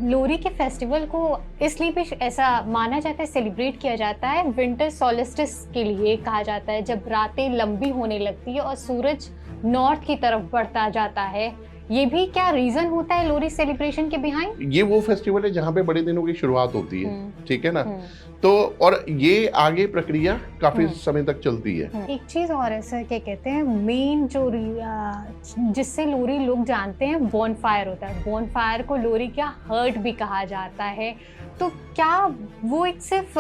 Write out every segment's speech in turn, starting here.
लोरी के फेस्टिवल को इसलिए भी ऐसा माना जाता है, सेलिब्रेट किया जाता है विंटर सोलिस्टिस के लिए कहा जाता है, जब रातें लंबी होने लगती है और सूरज नॉर्थ की तरफ बढ़ता जाता है। ये भी क्या रीजन होता है लोरी सेलिब्रेशन के बिहाइंड? ये वो फेस्टिवल है जहाँ पे बड़े दिनों की शुरुआत होती है, ठीक है ना। हम्म। तो और ये आगे प्रक्रिया काफी हम्म। समय तक चलती है। एक चीज और है सर, क्या कहते हैं, मेन जो जिससे लोरी लोग जानते हैं बॉनफायर होता है। बॉनफायर को लोरी का हर्ट भी कहा जाता है। तो क्या वो एक सिर्फ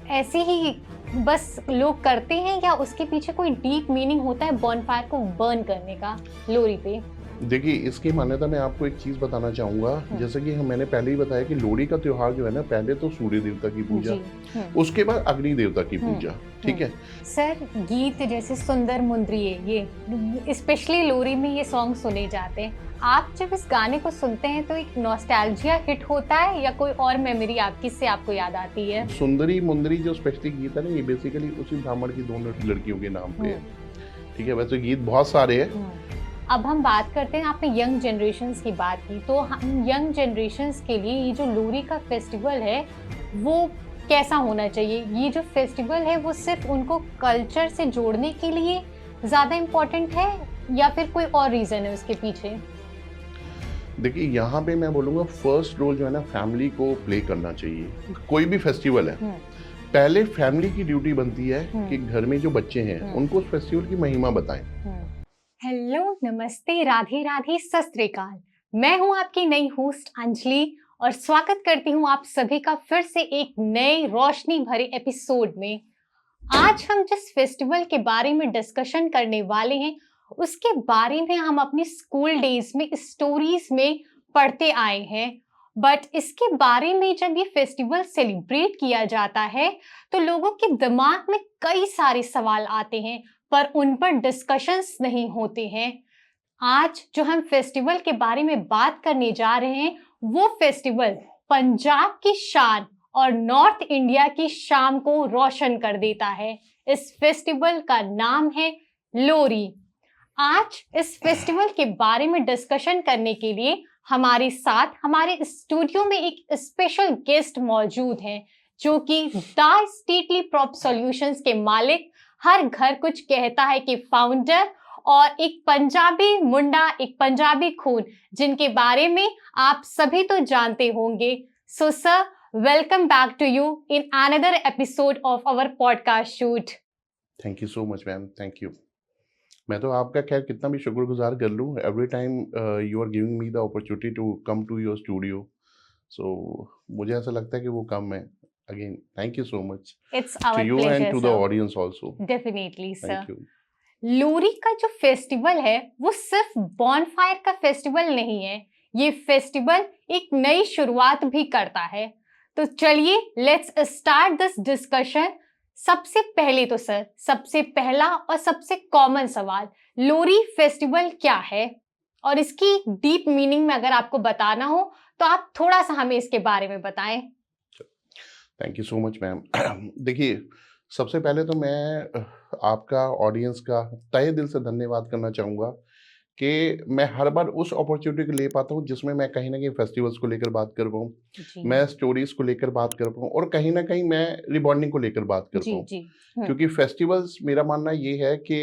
ऐसे ही बस लोग करते हैं या उसके पीछे कोई डीप मीनिंग होता है बॉनफायर को बर्न करने का लोरी पे? देखिए, इसकी मान्यता मैं आपको एक चीज बताना चाहूंगा। जैसे कि मैंने पहले ही बताया कि लोहड़ी का त्योहार जो है ना, पहले तो सूर्य देवता की पूजा, उसके बाद अग्नि देवता की पूजा, ठीक है। सर, गीत जैसे सुंदर मुंद्रिये, ये स्पेशली लोरी में ये सॉन्ग सुने जाते हैं। आप जब इस गाने को सुनते हैं तो एक नॉस्टैल्जिया हिट होता है या कोई और मेमोरी आपकी से आपको याद आती है? सुंदरी मुंदरी जो स्पेशली गीत है ना, ये बेसिकली उसी ब्राह्मण की दोनों लड़कियों के नाम पे है, ठीक है। वैसे गीत बहुत सारे हैं। अब हम बात करते हैं, आपने यंग जनरेशन्स की बात की, तो हम यंग जनरेशन्स के लिए ये जो लोरी का फेस्टिवल है वो कैसा होना चाहिए? ये जो फेस्टिवल है वो सिर्फ उनको कल्चर से जोड़ने के लिए ज़्यादा इम्पोर्टेंट है या फिर कोई और रीज़न है उसके पीछे? देखिए, यहाँ पे मैं बोलूँगा फर्स्ट रोल जो है ना, फैमिली को प्ले करना चाहिए। कोई भी फेस्टिवल है, पहले फैमिली की ड्यूटी बनती है कि घर में जो बच्चे हैं उनको उस फेस्टिवल की महिमा बताएं। हेलो, नमस्ते, राधे राधे, सत श्री अकाल। मैं हूं आपकी नई होस्ट अंजलि और स्वागत करती हूं आप सभी का फिर से एक नए रोशनी भरे एपिसोड में। आज हम जिस फेस्टिवल के बारे में डिस्कशन करने वाले हैं उसके बारे में हम अपनी स्कूल डेज में स्टोरीज में पढ़ते आए हैं, बट इसके बारे में जब ये फेस्टिवल सेलिब्रेट किया जाता है तो लोगों के दिमाग में कई सारे सवाल आते हैं पर उन पर डिस्कशंस नहीं होते हैं। आज जो हम फेस्टिवल के बारे में बात करने जा रहे हैं वो फेस्टिवल पंजाब की शान और नॉर्थ इंडिया की शान को रोशन कर देता है। इस फेस्टिवल का नाम है लोरी। आज इस फेस्टिवल के बारे में डिस्कशन करने के लिए हमारे साथ हमारे स्टूडियो में एक स्पेशल गेस्ट मौजूद हैं जो कि द स्टेटली प्रॉप सॉल्यूशंस के मालिक, हर घर कुछ कहता है कि फाउंडर और एक पंजाबी मुंडा, एक पंजाबी खून, जिनके बारे में आप सभी तो जानते होंगे। So sir, welcome back to you in another episode of our podcast shoot. Thank you so much ma'am, thank you. मैं तो आपका खैर कितना भी शुक्रगुजार कर लूँ, every time you are giving me the opportunity to come to your studio, so मुझे ऐसा लगता है कि वो कम है। Again, thank you so much. It's our to you pleasure, and to the sir. audience also. Definitely, sir. Thank you. लोरी का जो festival है वो सिर्फ बॉनफायर का फेस्टिवल नहीं है, ये फेस्टिवल एक नई शुरुआत भी करता है। तो चलिए लेट्स स्टार्ट दिस डिस्कशन। सबसे पहले तो सर, सबसे पहला और सबसे कॉमन सवाल, लोरी फेस्टिवल क्या है और इसकी डीप मीनिंग में अगर आपको बताना हो तो आप थोड़ा सा हमें इसके बारे में बताएं। Thank you so much ma'am. देखिए, सबसे पहले तो मैं आपका ऑडियंस का तहे दिल से धन्यवाद करना चाहूँगा कि मैं हर बार उस अपॉर्चुनिटी को ले पाता हूँ जिसमें मैं कहीं ना कहीं फेस्टिवल्स को लेकर बात कर पाऊँ, मैं स्टोरीज को लेकर बात कर पाऊँ और कहीं ना कहीं मैं रिबॉन्डिंग को लेकर बात कर पाऊँ। क्योंकि फेस्टिवल्स, मेरा मानना ये है कि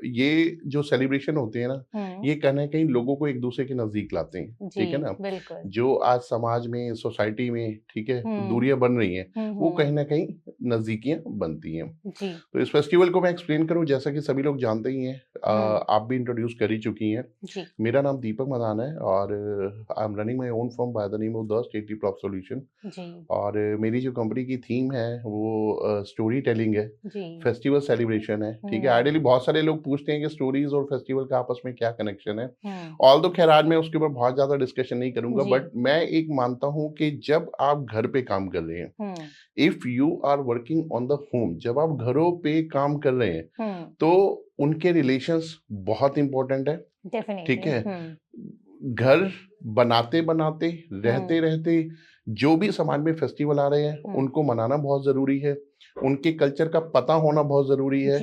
ये जो सेलिब्रेशन होते हैं ना, ये कहीं ना कहीं लोगों को एक दूसरे के नजदीक लाते हैं, ठीक है ना। जो आज समाज में, सोसाइटी में, ठीक है, दूरियां बन रही हैं, वो कहीं ना कहीं नजदीकियां बनती हैं। तो इस फेस्टिवल को मैं एक्सप्लेन करूं, जैसा कि सभी लोग जानते ही हैं, आप भी इंट्रोड्यूस कर ही चुकी हैं। मेरा नाम दीपक मदान है और I am running my own firm by the name of the stately prop solution. और मेरी जो कंपनी की थीम है वो स्टोरी टेलिंग है, फेस्टिवल सेलिब्रेशन है, ठीक है। आइडियली बहुत सारे लोग पूछते हैं कि स्टोरीज और फेस्टिवल का आपस में क्या कनेक्शन है। ऑल दो खैर आज मैं उसके ऊपर बहुत ज्यादा डिस्कशन नहीं करूंगा, बट मैं एक मानता हूं कि जब आप घर पे काम कर रहे हैं, if you are working on the home, जब आप घरों पे काम कर रहे हैं तो उनके रिलेशंस बहुत इंपॉर्टेंट है, ठीक है। घर बनाते बनाते, रहते रहते, जो भी समाज में फेस्टिवल आ रहे हैं उनको मनाना बहुत जरूरी है, उनके कल्चर का पता होना बहुत जरूरी है।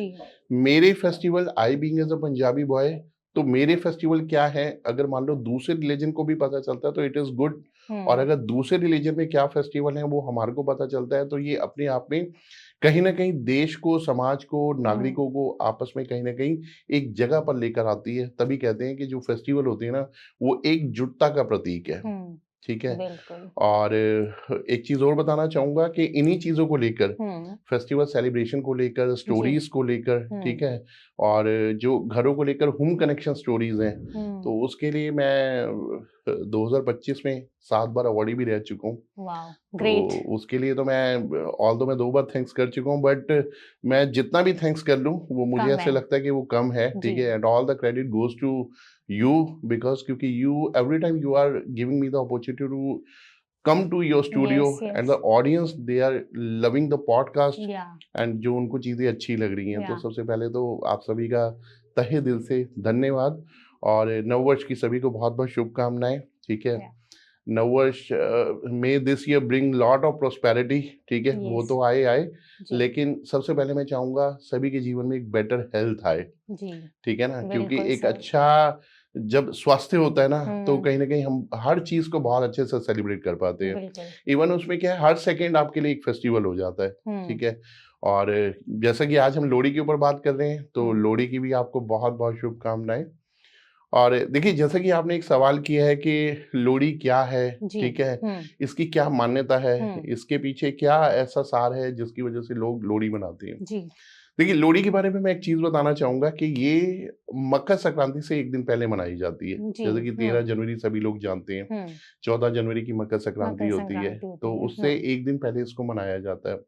मेरे festival, I being as a Punjabi boy, तो मेरे फेस्टिवल क्या है, अगर मान लो दूसरे रिलीजन को भी पता चलता है तो इट इज गुड और अगर दूसरे रिलीजन में क्या फेस्टिवल है वो हमारे को पता चलता है, तो ये अपने आप में कहीं ना कहीं देश को, समाज को, नागरिकों को आपस में कहीं ना कहीं एक जगह पर लेकर आती है। तभी कहते हैं कि जो फेस्टिवल होते हैं ना, वो एकजुटता का प्रतीक है। ठीक है। बिल्कुल। और एक चीज और बताना चाहूंगा कि इन्हीं चीजों को लेकर, फेस्टिवल सेलिब्रेशन को लेकर, स्टोरीज को लेकर, ठीक है, और जो घरों को लेकर होम कनेक्शन स्टोरीज हैं, तो उसके लिए मैं 2025 में 7 बार अवार्डी भी रह चुका हूँ। ग्रेट। तो उसके लिए तो मैं 2 बार थैंक्स कर चुका हूँ, बट मैं जितना भी थैंक्स कर लूँ वो मुझे कम ऐसे है। लगता है कि वो कम है। ठीक है। And all the credit goes to you, because क्योंकि you every time you are giving me the opportunity to come to your studio, Yes, and the yes. audience they are loving the podcast, Yeah. and जो उनको चीजें अच्छी लग रही हैं, तो Yeah. सबसे पहले तो आप सभी का तहे दिल से धन्यवाद। और नववर्ष की सभी को बहुत बहुत शुभकामनाएं। ठीक है। Yeah. नववर्ष may this year bring lot of prosperity. ठीक है। वो Yes. तो आए आए, जी। लेकिन सबसे पहले मैं चाहूंगा सभी के जीवन में एक बेटर हेल्थ आए। जी। ठीक है ना, क्योंकि बिल्कुल एक सर। अच्छा जब स्वास्थ्य होता है ना, तो कहीं ना कहीं हम हर चीज को बहुत अच्छे से सेलिब्रेट कर पाते हैं। बिल्कुल। इवन उसमें क्या है, हर सेकंड आपके लिए एक फेस्टिवल हो जाता है। ठीक है। और जैसा कि आज हम लोहड़ी के ऊपर बात कर रहे हैं, तो लोहड़ी की भी आपको बहुत बहुत शुभकामनाएं। और देखिए, जैसा कि आपने एक सवाल किया है कि लोहड़ी क्या है, जी। ठीक है, इसकी क्या मान्यता है, इसके पीछे क्या ऐसा सार है जिसकी वजह से लोग लोहड़ी मनाते हैं। जी। देखिए, लोहड़ी के बारे में मैं एक चीज बताना चाहूंगा कि ये मकर संक्रांति से एक दिन पहले मनाई जाती है। जी। जैसे कि 13 जनवरी सभी लोग जानते हैं, 14 जनवरी की मकर संक्रांति होती है, तो उससे एक दिन पहले इसको मनाया जाता है।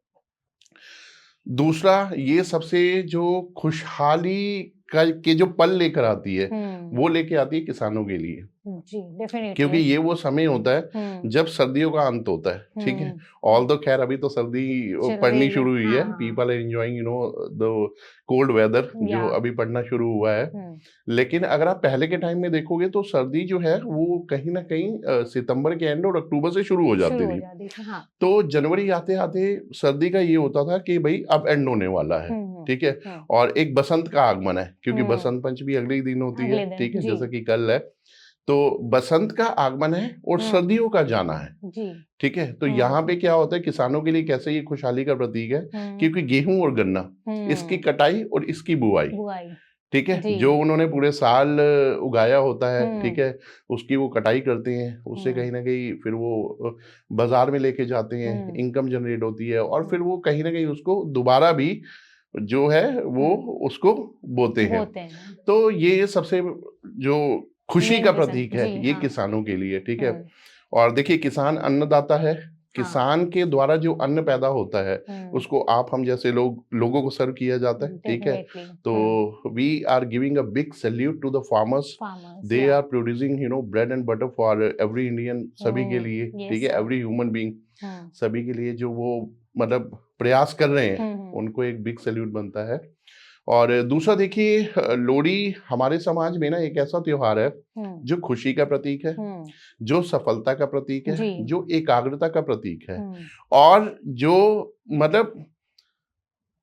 दूसरा, ये सबसे जो खुशहाली के जो पल लेकर आती है, वो लेके आती है किसानों के लिए। जी, डेफिनेटली। क्योंकि ये वो समय होता है जब सर्दियों का अंत होता है। ठीक है। ऑल दो खैर अभी तो सर्दी पड़नी शुरू हुई है, people are enjoying the cold weather जो अभी पड़ना शुरू हुआ है। लेकिन अगर आप पहले के टाइम में देखोगे तो सर्दी जो है वो कहीं ना कहीं सितंबर के एंड और अक्टूबर से शुरू हो जाती थी। तो जनवरी आते आते सर्दी का ये होता था कि भाई अब एंड होने वाला है। ठीक है। और एक बसंत का आगमन है, क्योंकि बसंत पंचमी अगले ही दिन होती है। ठीक है। जैसा कि कल है, तो बसंत का आगमन है और सर्दियों का जाना है। ठीक है। तो यहाँ पे क्या होता है, किसानों के लिए कैसे ये खुशहाली का प्रतीक है, क्योंकि गेहूं और गन्ना, इसकी कटाई और इसकी बुआई, ठीक है, जो उन्होंने पूरे साल उगाया होता है, ठीक है, उसकी वो कटाई करते हैं। उससे कहीं ना कहीं फिर वो बाजार में लेके जाते हैं, इनकम जनरेट होती है, और फिर वो कहीं ना कहीं उसको दोबारा भी जो है वो उसको बोते हैं। तो ये सबसे जो खुशी का प्रतीक है ये किसानों के लिए। ठीक है। और देखिए, किसान अन्नदाता है। किसान के द्वारा जो अन्न पैदा होता है उसको आप हम जैसे लोगों को सर्व किया जाता है। ठीक है। तो we are giving a big salute to the farmers. They are producing bread and butter for every Indian, सभी के लिए। ठीक है। एवरी ह्यूमन बीइंग, सभी के लिए जो वो मतलब प्रयास कर रहे हैं, उनको एक बिग सैल्यूट बनता है। और दूसरा देखिए, लोहड़ी हमारे समाज में ना एक ऐसा त्योहार है जो खुशी का प्रतीक है, जो सफलता का प्रतीक है, जो एकाग्रता का प्रतीक है, और जो मतलब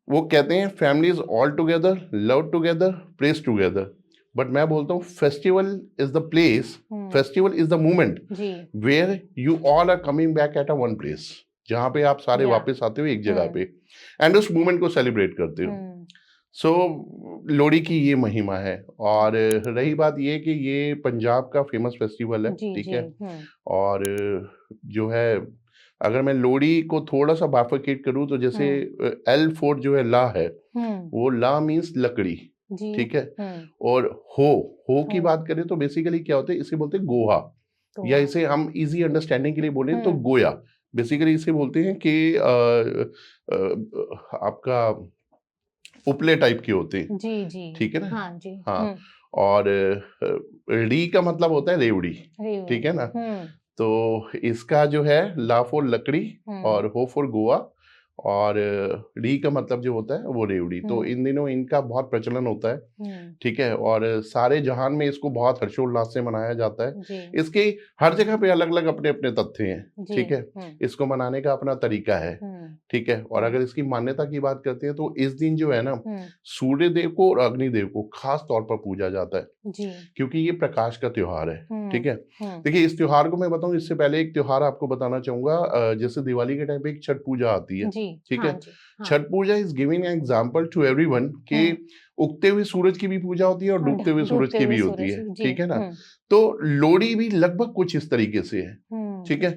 वो कहते हैं families all together, love together, press together. But मैं बोलता हूँ festival is the place, festival is the moment where you all are coming back at a one place, जहाँ पे आप सारे वापस आते हो एक जगह पे, एंड उस मोमेंट को सेलिब्रेट करते हो। सो लोहड़ी की ये महिमा है। और रही बात ये कि ये पंजाब का फेमस फेस्टिवल है। ठीक है। और जो है, अगर मैं लोहड़ी को थोड़ा सा बाइफरकेट करूं तो जैसे L4 जो है, ला है, वो ला मीन्स लकड़ी। ठीक है। और हो की बात करें तो बेसिकली क्या होता है, इसे बोलते हैं गोहा, या इसे हम इजी अंडरस्टैंडिंग के लिए बोले तो गोया। बेसिकली इसे बोलते हैं कि आपका उपले टाइप के होते हैं। जी। ठीक है ना। हाँ जी। हाँ। और री का मतलब होता है रेवड़ी। ठीक है ना। तो इसका जो है, ला फॉर लकड़ी और हो फॉर गोवा, और री का मतलब जो होता है वो रेवड़ी। तो इन दिनों इनका बहुत प्रचलन होता है, ठीक है, और सारे जहान में इसको बहुत हर्षोल्लास से मनाया जाता है। जी इसके हर जगह पे अलग अलग अपने अपने तथ्य हैं, जी ठीक है, इसको मनाने का अपना तरीका है, ठीक है। और अगर इसकी मान्यता की बात करते हैं तो इस दिन जो है ना, सूर्य देव को और अग्निदेव को खास तौर पर पूजा जाता है, जी क्योंकि ये प्रकाश का त्योहार है, ठीक है। हम्म देखिए, इस त्योहार को मैं बताऊं इससे पहले एक त्योहार आपको बताना चाहूंगा। जैसे दिवाली के टाइम पे एक छठ पूजा आती है, जी ठीक हाँ है। जी हाँ Chhath Puja is giving example to everyone कि उगते हुए सूरज की भी पूजा होती है और डूबते हुए सूरज डूबते की हुए भी होती सूरज है, जी ठीक है ना। तो लोहड़ी भी लगभग कुछ इस तरीके से है, ठीक है।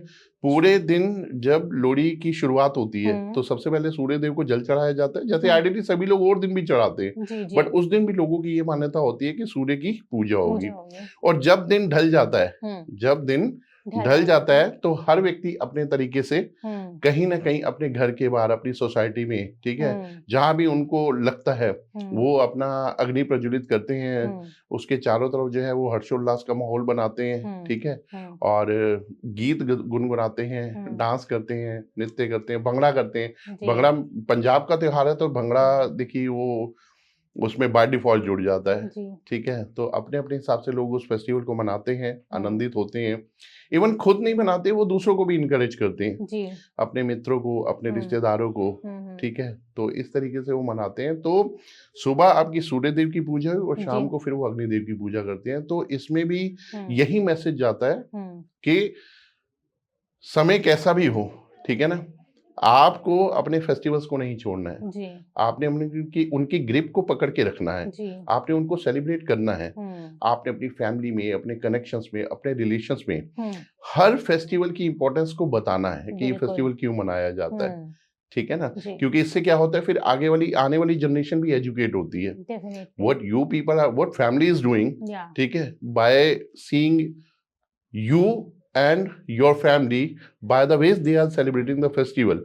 पूरे दिन जब लोहड़ी की शुरुआत होती है तो सबसे पहले सूर्य देव को जल चढ़ाया जाता है, जैसे आइडियली सभी लोग और दिन भी चढ़ाते हैं, जी जी बट उस दिन भी लोगों की ये मान्यता होती है कि सूर्य की पूजा होगी। पूजा होगी और जब दिन ढल जाता है, जब दिन ढल जाता है तो हर व्यक्ति अपने तरीके से कहीं ना कहीं अपने घर के बाहर, अपनी सोसाइटी में, ठीक है, जहां भी उनको लगता है वो अपना अग्नि प्रज्वलित करते हैं। उसके चारों तरफ जो है वो हर्षोल्लास का माहौल बनाते हैं, ठीक है, और गीत गुनगुनाते हैं, डांस करते हैं, नृत्य करते हैं, भंगड़ा करते हैं। भंगड़ा पंजाब का त्योहार है तो भंगड़ा देखिए वो उसमें बाय डिफॉल्ट जुड़ जाता है, ठीक है। तो अपने अपने हिसाब से लोग उस फेस्टिवल को मनाते हैं, आनंदित होते हैं। इवन खुद नहीं मनाते, वो दूसरों को भी इनकरेज करते हैं, जी अपने मित्रों को, अपने रिश्तेदारों को, ठीक है। तो इस तरीके से वो मनाते हैं। तो सुबह आपकी सूर्य देव की पूजा हुई और शाम को फिर वो अग्निदेव की पूजा करते हैं। तो इसमें भी यही मैसेज जाता है कि समय कैसा भी हो, ठीक है ना, आपको अपने फेस्टिवल्स को नहीं छोड़ना है जी आपने उनकी ग्रिप को पकड़ के रखना है, जी आपने उनको सेलिब्रेट करना है। आपने अपनी फैमिली में, अपने कनेक्शंस में, अपने रिलेशंस में हर फेस्टिवल की इंपॉर्टेंस को बताना है कि ये फेस्टिवल क्यों मनाया जाता है, ठीक है ना। क्योंकि इससे क्या होता है, फिर आने वाली जनरेशन भी एजुकेट होती है। What you people are, what family is doing, ठीक है, by seeing you and your family by the ways they are celebrating the festival,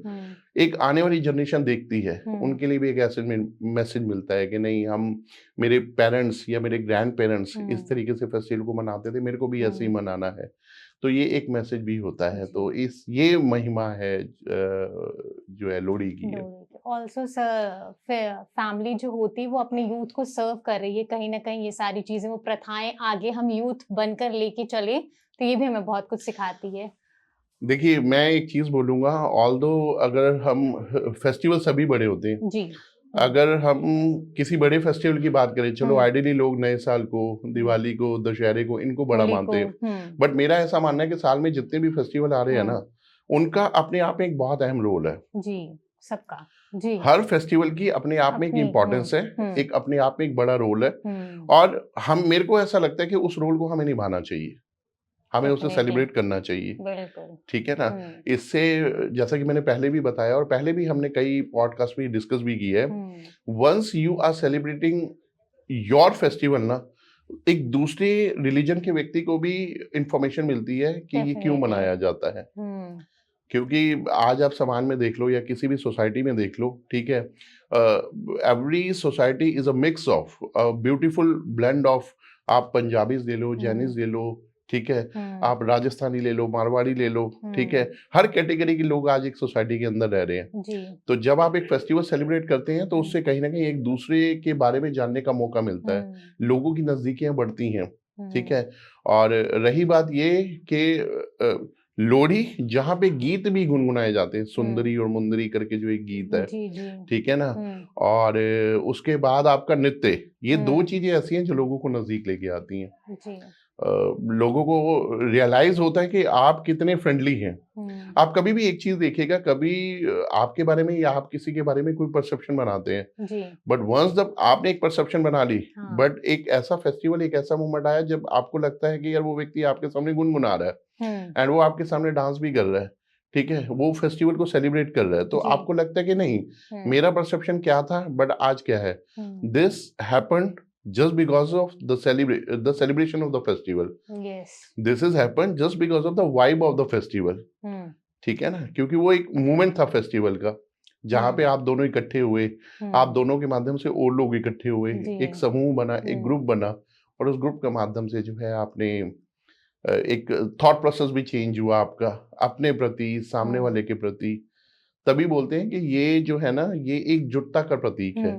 एक आने वाली जनरेशन देखती है, उनके लिए भी एक ऐसे मैसेज मिलता है कि नहीं, हम, मेरे पेरेंट्स या मेरे ग्रैंड पेरेंट्स इस तरीके से फेस्टिवल को मनाते थे, मेरे को भी ऐसे ही मनाना है। तो ये एक मैसेज भी होता है। तो ये महिमा है जो है लोहड़ी की है। ऑल्सो फैमिली जो होती है वो अपने यूथ को सर्व कर रही है कहीं ना कहीं, ये सारी चीजें, वो प्रथाएं आगे हम यूथ बनकर लेके चले तो ये भी हमें बहुत कुछ सिखाती है। देखिए, मैं एक चीज बोलूंगा, ऑल्दो अगर हम फेस्टिवल सभी बड़े होते हैं जी, अगर हम किसी बड़े फेस्टिवल की बात करें, चलो आइडियली लोग नए साल को, दिवाली को, दशहरे को, इनको बड़ा मानते हैं, बट मेरा ऐसा मानना है कि साल में जितने भी फेस्टिवल आ रहे हैं ना, उनका अपने आप में एक बहुत अहम रोल है। जी, सबका जी, हर फेस्टिवल की अपने आप में एक इम्पोर्टेंस है, एक अपने आप में एक बड़ा रोल है। और मेरे को ऐसा लगता है कि उस रोल को हमें निभाना चाहिए, हमें उसे सेलिब्रेट करना चाहिए, ठीक है ना। इससे, जैसा कि मैंने पहले भी बताया और पहले भी हमने कई पॉडकास्ट में डिस्कस भी की है, once you are celebrating your festival ना, एक दूसरे रिलीजन के व्यक्ति को भी इंफॉर्मेशन मिलती है कि ये क्यों मनाया जाता है। क्योंकि आज आप समाज में देख लो या किसी भी सोसाइटी में देख लो, ठीक है, every society is a mix of beautiful blend of, आप पंजाबीज ले लो, जैनिस ले लो, ठीक है, आप राजस्थानी ले लो, मारवाड़ी ले लो, ठीक है, हर कैटेगरी के लोग आज एक सोसाइटी के अंदर रह रहे हैं। तो जब आप एक फेस्टिवल सेलिब्रेट करते हैं तो उससे कहीं ना कहीं एक दूसरे के बारे में जानने का मौका मिलता है, लोगों की नजदीकियां बढ़ती हैं, ठीक है। और रही बात ये कि लोहड़ी जहाँ पे गीत भी गुनगुनाए जाते हैं, सुंदरी और मुंदरी करके जो एक गीत है, ठीक है ना, और उसके बाद आपका नृत्य, ये दो चीजें ऐसी हैं जो लोगों को नजदीक लेके आती हैं। लोगों को रियलाइज होता है कि आप कितने फ्रेंडली हैं। आप कभी भी एक चीज देखिएगा, कभी आपके बारे में या आप किसी के बारे में कोई परसेप्शन बनाते हैं, बट वंस जब आपने एक परसेप्शन बना ली, बट एक ऐसा फेस्टिवल, एक ऐसा मोमेंट आया जब आपको लगता है कि यार वो व्यक्ति आपके सामने गुनगुना रहा है एंड वो आपके सामने डांस भी कर रहा है, ठीक है, वो फेस्टिवल को सेलिब्रेट कर रहा है, तो आपको लगता है कि नहीं, मेरा परसेप्शन क्या था बट आज क्या है। This happened just because of the celebration of the festival. Yes. This has happened just because of the vibe of the festival. ठीक है ना, क्योंकि वो एक मोमेंट था फेस्टिवल का, जहाँ पे आप दोनों इकट्ठे हुए, आप दोनों के माध्यम से और लोग इकट्ठे हुए, एक समूह बना, एक ग्रुप बना, और उस ग्रुप के माध्यम से जो है आपने एक थॉट प्रोसेस भी चेंज हुआ आपका, अपने प्रति, सामने वाले के प्रति। तभी बोलते हैं कि ये जो है ना, ये एकजुटता का प्रतीक है।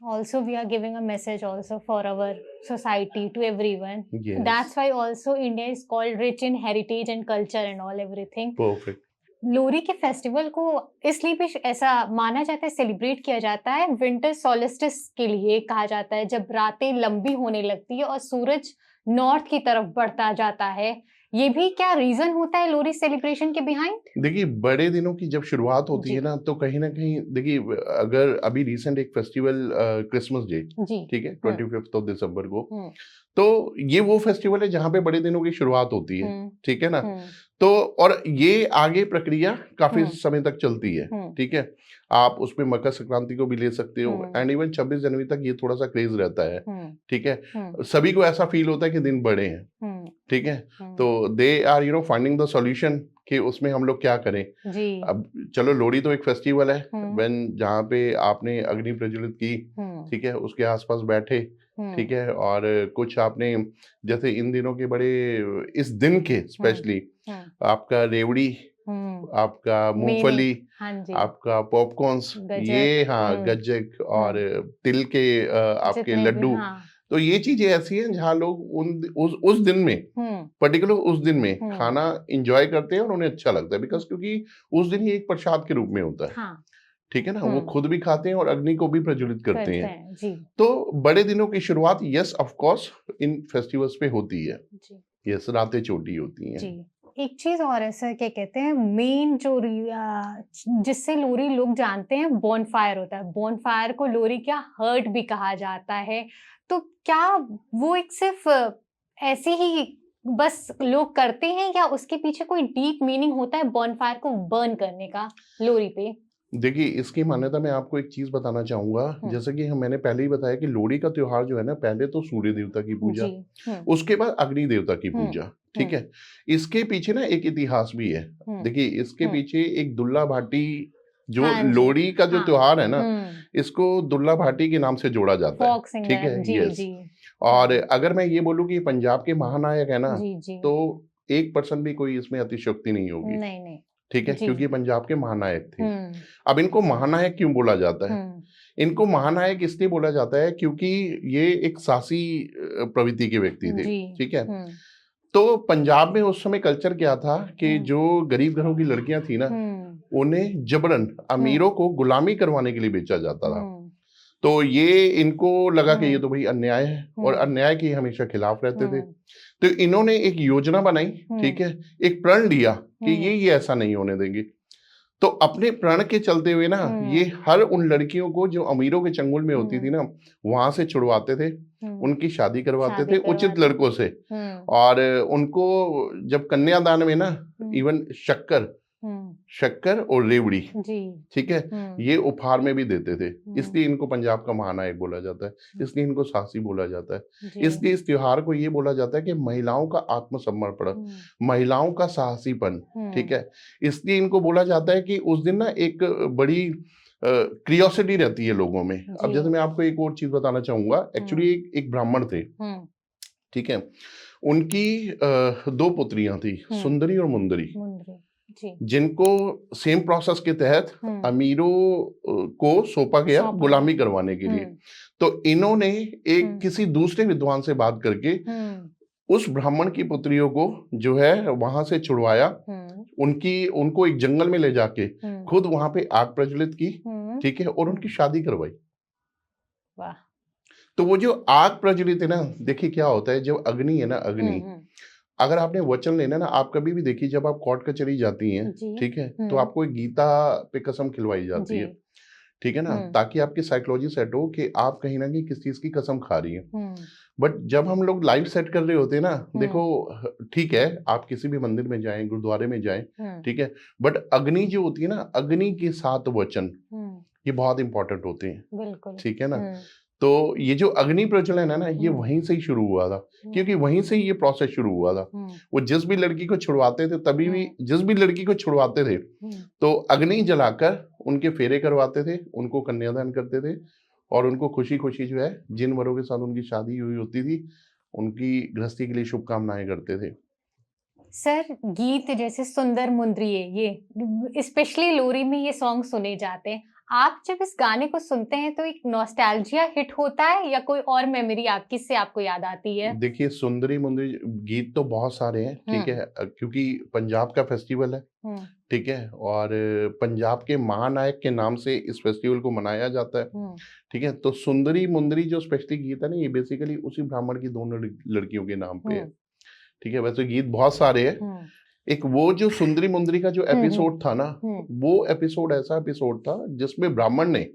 Also, we are giving a message also for our society to everyone. Yes, That's why also India is called rich in heritage and culture and all everything. perfect. लोरी के फेस्टिवल को इसलिए भी ऐसा माना जाता है, सेलिब्रेट किया जाता है विंटर सोलिस्टिस के लिए कहा जाता है, जब रातें लंबी होने लगती है और सूरज नॉर्थ की तरफ बढ़ता जाता है। ये भी क्या रीजन होता है लोरी सेलिब्रेशन के बिहाइंड? देखिए, बड़े दिनों की जब शुरुआत होती जी। है ना, तो कहीं ना कहीं देखिए, अगर अभी रिसेंट एक फेस्टिवल क्रिसमस डे, जी। ठीक है, 25 ऑफ दिसंबर को, हम्म, तो ये वो फेस्टिवल है जहाँ पे बड़े दिनों की शुरुआत होती है, हम्म, ठीक है ना। हम्म, तो और ये आगे प्रक्रिया काफी हम्म, समय तक चलती है, हम्म, ठीक है। आप उसमें मकर संक्रांति को भी ले सकते हो, हम्म, एंड इवन 26 जनवरी तक ये थोड़ा सा क्रेज रहता है, हम्म, ठीक है। हम्म, सभी को ऐसा फील होता है कि दिन बड़े हैं, हम्म, ठीक है। हम्म, तो they are finding the solution कि उसमें हम लोग क्या करें। जी। अब चलो, लोहड़ी तो एक फेस्टिवल है हम्म, व्हेन जहाँ पे आपने अग्नि प्रज्वलित की, हम्म, ठीक है, उसके आसपास बैठे, ठीक है, और कुछ आपने, जैसे इन दिनों के बड़े, इस दिन के स्पेशली आपका रेवड़ी, आपका मूंगफली, हाँ जी, आपका पॉपकॉर्न्स, गजक, ये हाँ, गज्जक और तिल के आपके जितने भी, लड्डू। हाँ, तो ये चीजें ऐसी हैं जहाँ लोग उस दिन में, पर्टिकुलर उस दिन में खाना इंजॉय करते हैं और उन्हें अच्छा लगता है, बिकॉज क्योंकि उस दिन ये एक प्रसाद के रूप में होता है, हाँ, ठीक है ना। वो खुद भी खाते हैं और अग्नि को भी प्रज्वलित करते हैं। जी, तो बड़े दिनों की शुरुआत, yes of course, in festivals पे होती है। जी, यस, रातें छोटी होती हैं। जी। एक चीज और है सर, क्या कहते हैं, मेन जो जिससे लोरी लोग जानते हैं, बॉनफायर होता है। बॉनफायर को लोरी क्या हर्ट भी कहा जाता है। तो क्या वो एक सिर्फ ऐसे ही बस लोग करते हैं, या उसके पीछे कोई डीप मीनिंग होता है बॉनफायर को बर्न करने का लोरी पे? देखिए, इसकी मान्यता मैं आपको एक चीज बताना चाहूंगा। जैसे कि मैंने पहले ही बताया कि लोहड़ी का त्योहार जो है ना, पहले तो सूर्य देवता की पूजा, उसके बाद अग्नि देवता की पूजा, ठीक है। इसके पीछे ना एक इतिहास भी है। देखिए, इसके पीछे एक दुल्ला भाटी, जो लोहड़ी का जो त्योहार है ना, इसको दुल्ला भाटी के नाम से जोड़ा जाता है, ठीक है। यस, और अगर मैं ये बोलूं कि पंजाब के महानायक है ना, तो 1% भी कोई इसमें अतिशयोक्ति नहीं होगी, नहीं, ठीक है, क्योंकि पंजाब के महानायक थे। अब इनको महानायक क्यों बोला जाता है? इनको महानायक इसलिए बोला जाता है क्योंकि ये एक साहसी प्रवृत्ति के व्यक्ति थे, ठीक है। तो पंजाब में उस समय कल्चर क्या था कि जो गरीब घरों की लड़कियां थी ना, उन्हें जबरन अमीरों को गुलामी करवाने के लिए बेचा जाता था। तो ये इनको लगा कि ये तो भाई अन्याय है, और अन्याय के हमेशा खिलाफ रहते थे। तो इन्होंने एक योजना बनाई, ठीक है, एक प्रण लिया कि ये ऐसा नहीं होने देंगे। तो अपने प्रण के चलते हुए ना, ये हर उन लड़कियों को जो अमीरों के चंगुल में होती थी ना, वहां से छुड़वाते थे, उनकी शादी करवाते थे उचित लड़कों से, और उनको जब कन्यादान में ना, इवन शक्कर और रेवड़ी, ठीक है, ये उपहार में भी देते थे। इसलिए इनको पंजाब का महानायक बोला जाता है, इसलिए इनको साहसी बोला जाता है। इसलिए इस त्योहार को ये बोला जाता है कि महिलाओं का आत्मसमर्पण, महिलाओं का साहसीपन, ठीक है। इसलिए इनको बोला जाता है कि उस दिन ना एक बड़ी क्रियोसिटी रहती है लोगों में। अब जैसे मैं आपको एक और चीज बताना चाहूंगा। एक्चुअली एक ब्राह्मण थे, ठीक है, उनकी 2 पुत्रियां थी, सुंदरी और मुंदरी, जिनको सेम प्रोसेस के तहत अमीरों को सौंपा गया गुलामी करवाने के लिए। तो इन्होंने एक किसी दूसरे विद्वान से बात करके उस ब्राह्मण की पुत्रियों को जो है वहां से छुड़वाया, उनको एक जंगल में ले जाके खुद वहां पे आग प्रज्वलित की, ठीक है, और उनकी शादी करवाई। वाह। तो वो जो आग प्रज्वलित है ना, देखिए क्या होता है, जब अग्नि है ना, अग्नि, अगर आपने वचन लेना ना, आप कभी भी देखिए, जब आप कोर्ट कचहरी जाती हैं, ठीक है, तो आपको एक गीता पे कसम खिलवाई जाती है, ठीक है ना, ताकि आपकी साइकोलॉजी सेट हो कि आप कहीं ना कहीं किस चीज की कसम खा रही हैं। बट जब हम लोग लाइफ सेट कर रहे होते हैं ना, देखो, ठीक है, आप किसी भी मंदिर में जाएं, गुरुद्वारे में जाएं, ठीक है, बट अग्नि जो होती है ना, अग्नि के 7 वचन, ये बहुत इंपॉर्टेंट होते हैं, बिल्कुल, ठीक है ना। तो ये जो अग्नि प्रज्वलन है ना, ये वहीं से ही शुरू हुआ था, क्योंकि वहीं से ही ये प्रोसेस शुरू हुआ था। वो जिस भी लड़की को छुड़वाते थे, तभी भी जिस भी लड़की को छुड़वाते थे, तो अग्नि जलाकर उनके फेरे करवाते थे, उनको कन्यादान करते थे, और उनको खुशी खुशी जो है, जिन वरों के साथ उनकी शादी हुई होती थी, उनकी गृहस्थी के लिए शुभकामनाएं करते थे। सर, गीत जैसे सुंदर मुंद्रिये ये स्पेशली लोरी में ये सॉन्ग सुने जाते हैं। आप जब इस गाने को सुनते हैं तो एक नॉस्टैल्जिया हिट होता है या कोई और मेमोरी आपकी से आपको याद आती है? देखिए, सुंदरी मुंदरी गीत तो बहुत सारे हैं, ठीक हुँ, है? क्योंकि पंजाब का फेस्टिवल है, हुँ, ठीक है? और पंजाब के महानायक के नाम से इस फेस्टिवल को मनाया जाता है, हुँ, ठीक है? तो सुंदरी मुंदरी जो स्पेशली गीत है ना, ये बेसिकली उसी ब्राह्मण की दोनों लड़कियों के नाम पे है, हुँ, ठीक है? वैसे गीत बहुत सारे हैं। हुँ, एक वो जो सुंदरी मुंदरी का जो हुँ, हुँ, एपिसोड था ना, हुँ, वो एपिसोड ऐसा एपिसोड था जिसमें ब्राह्मण ने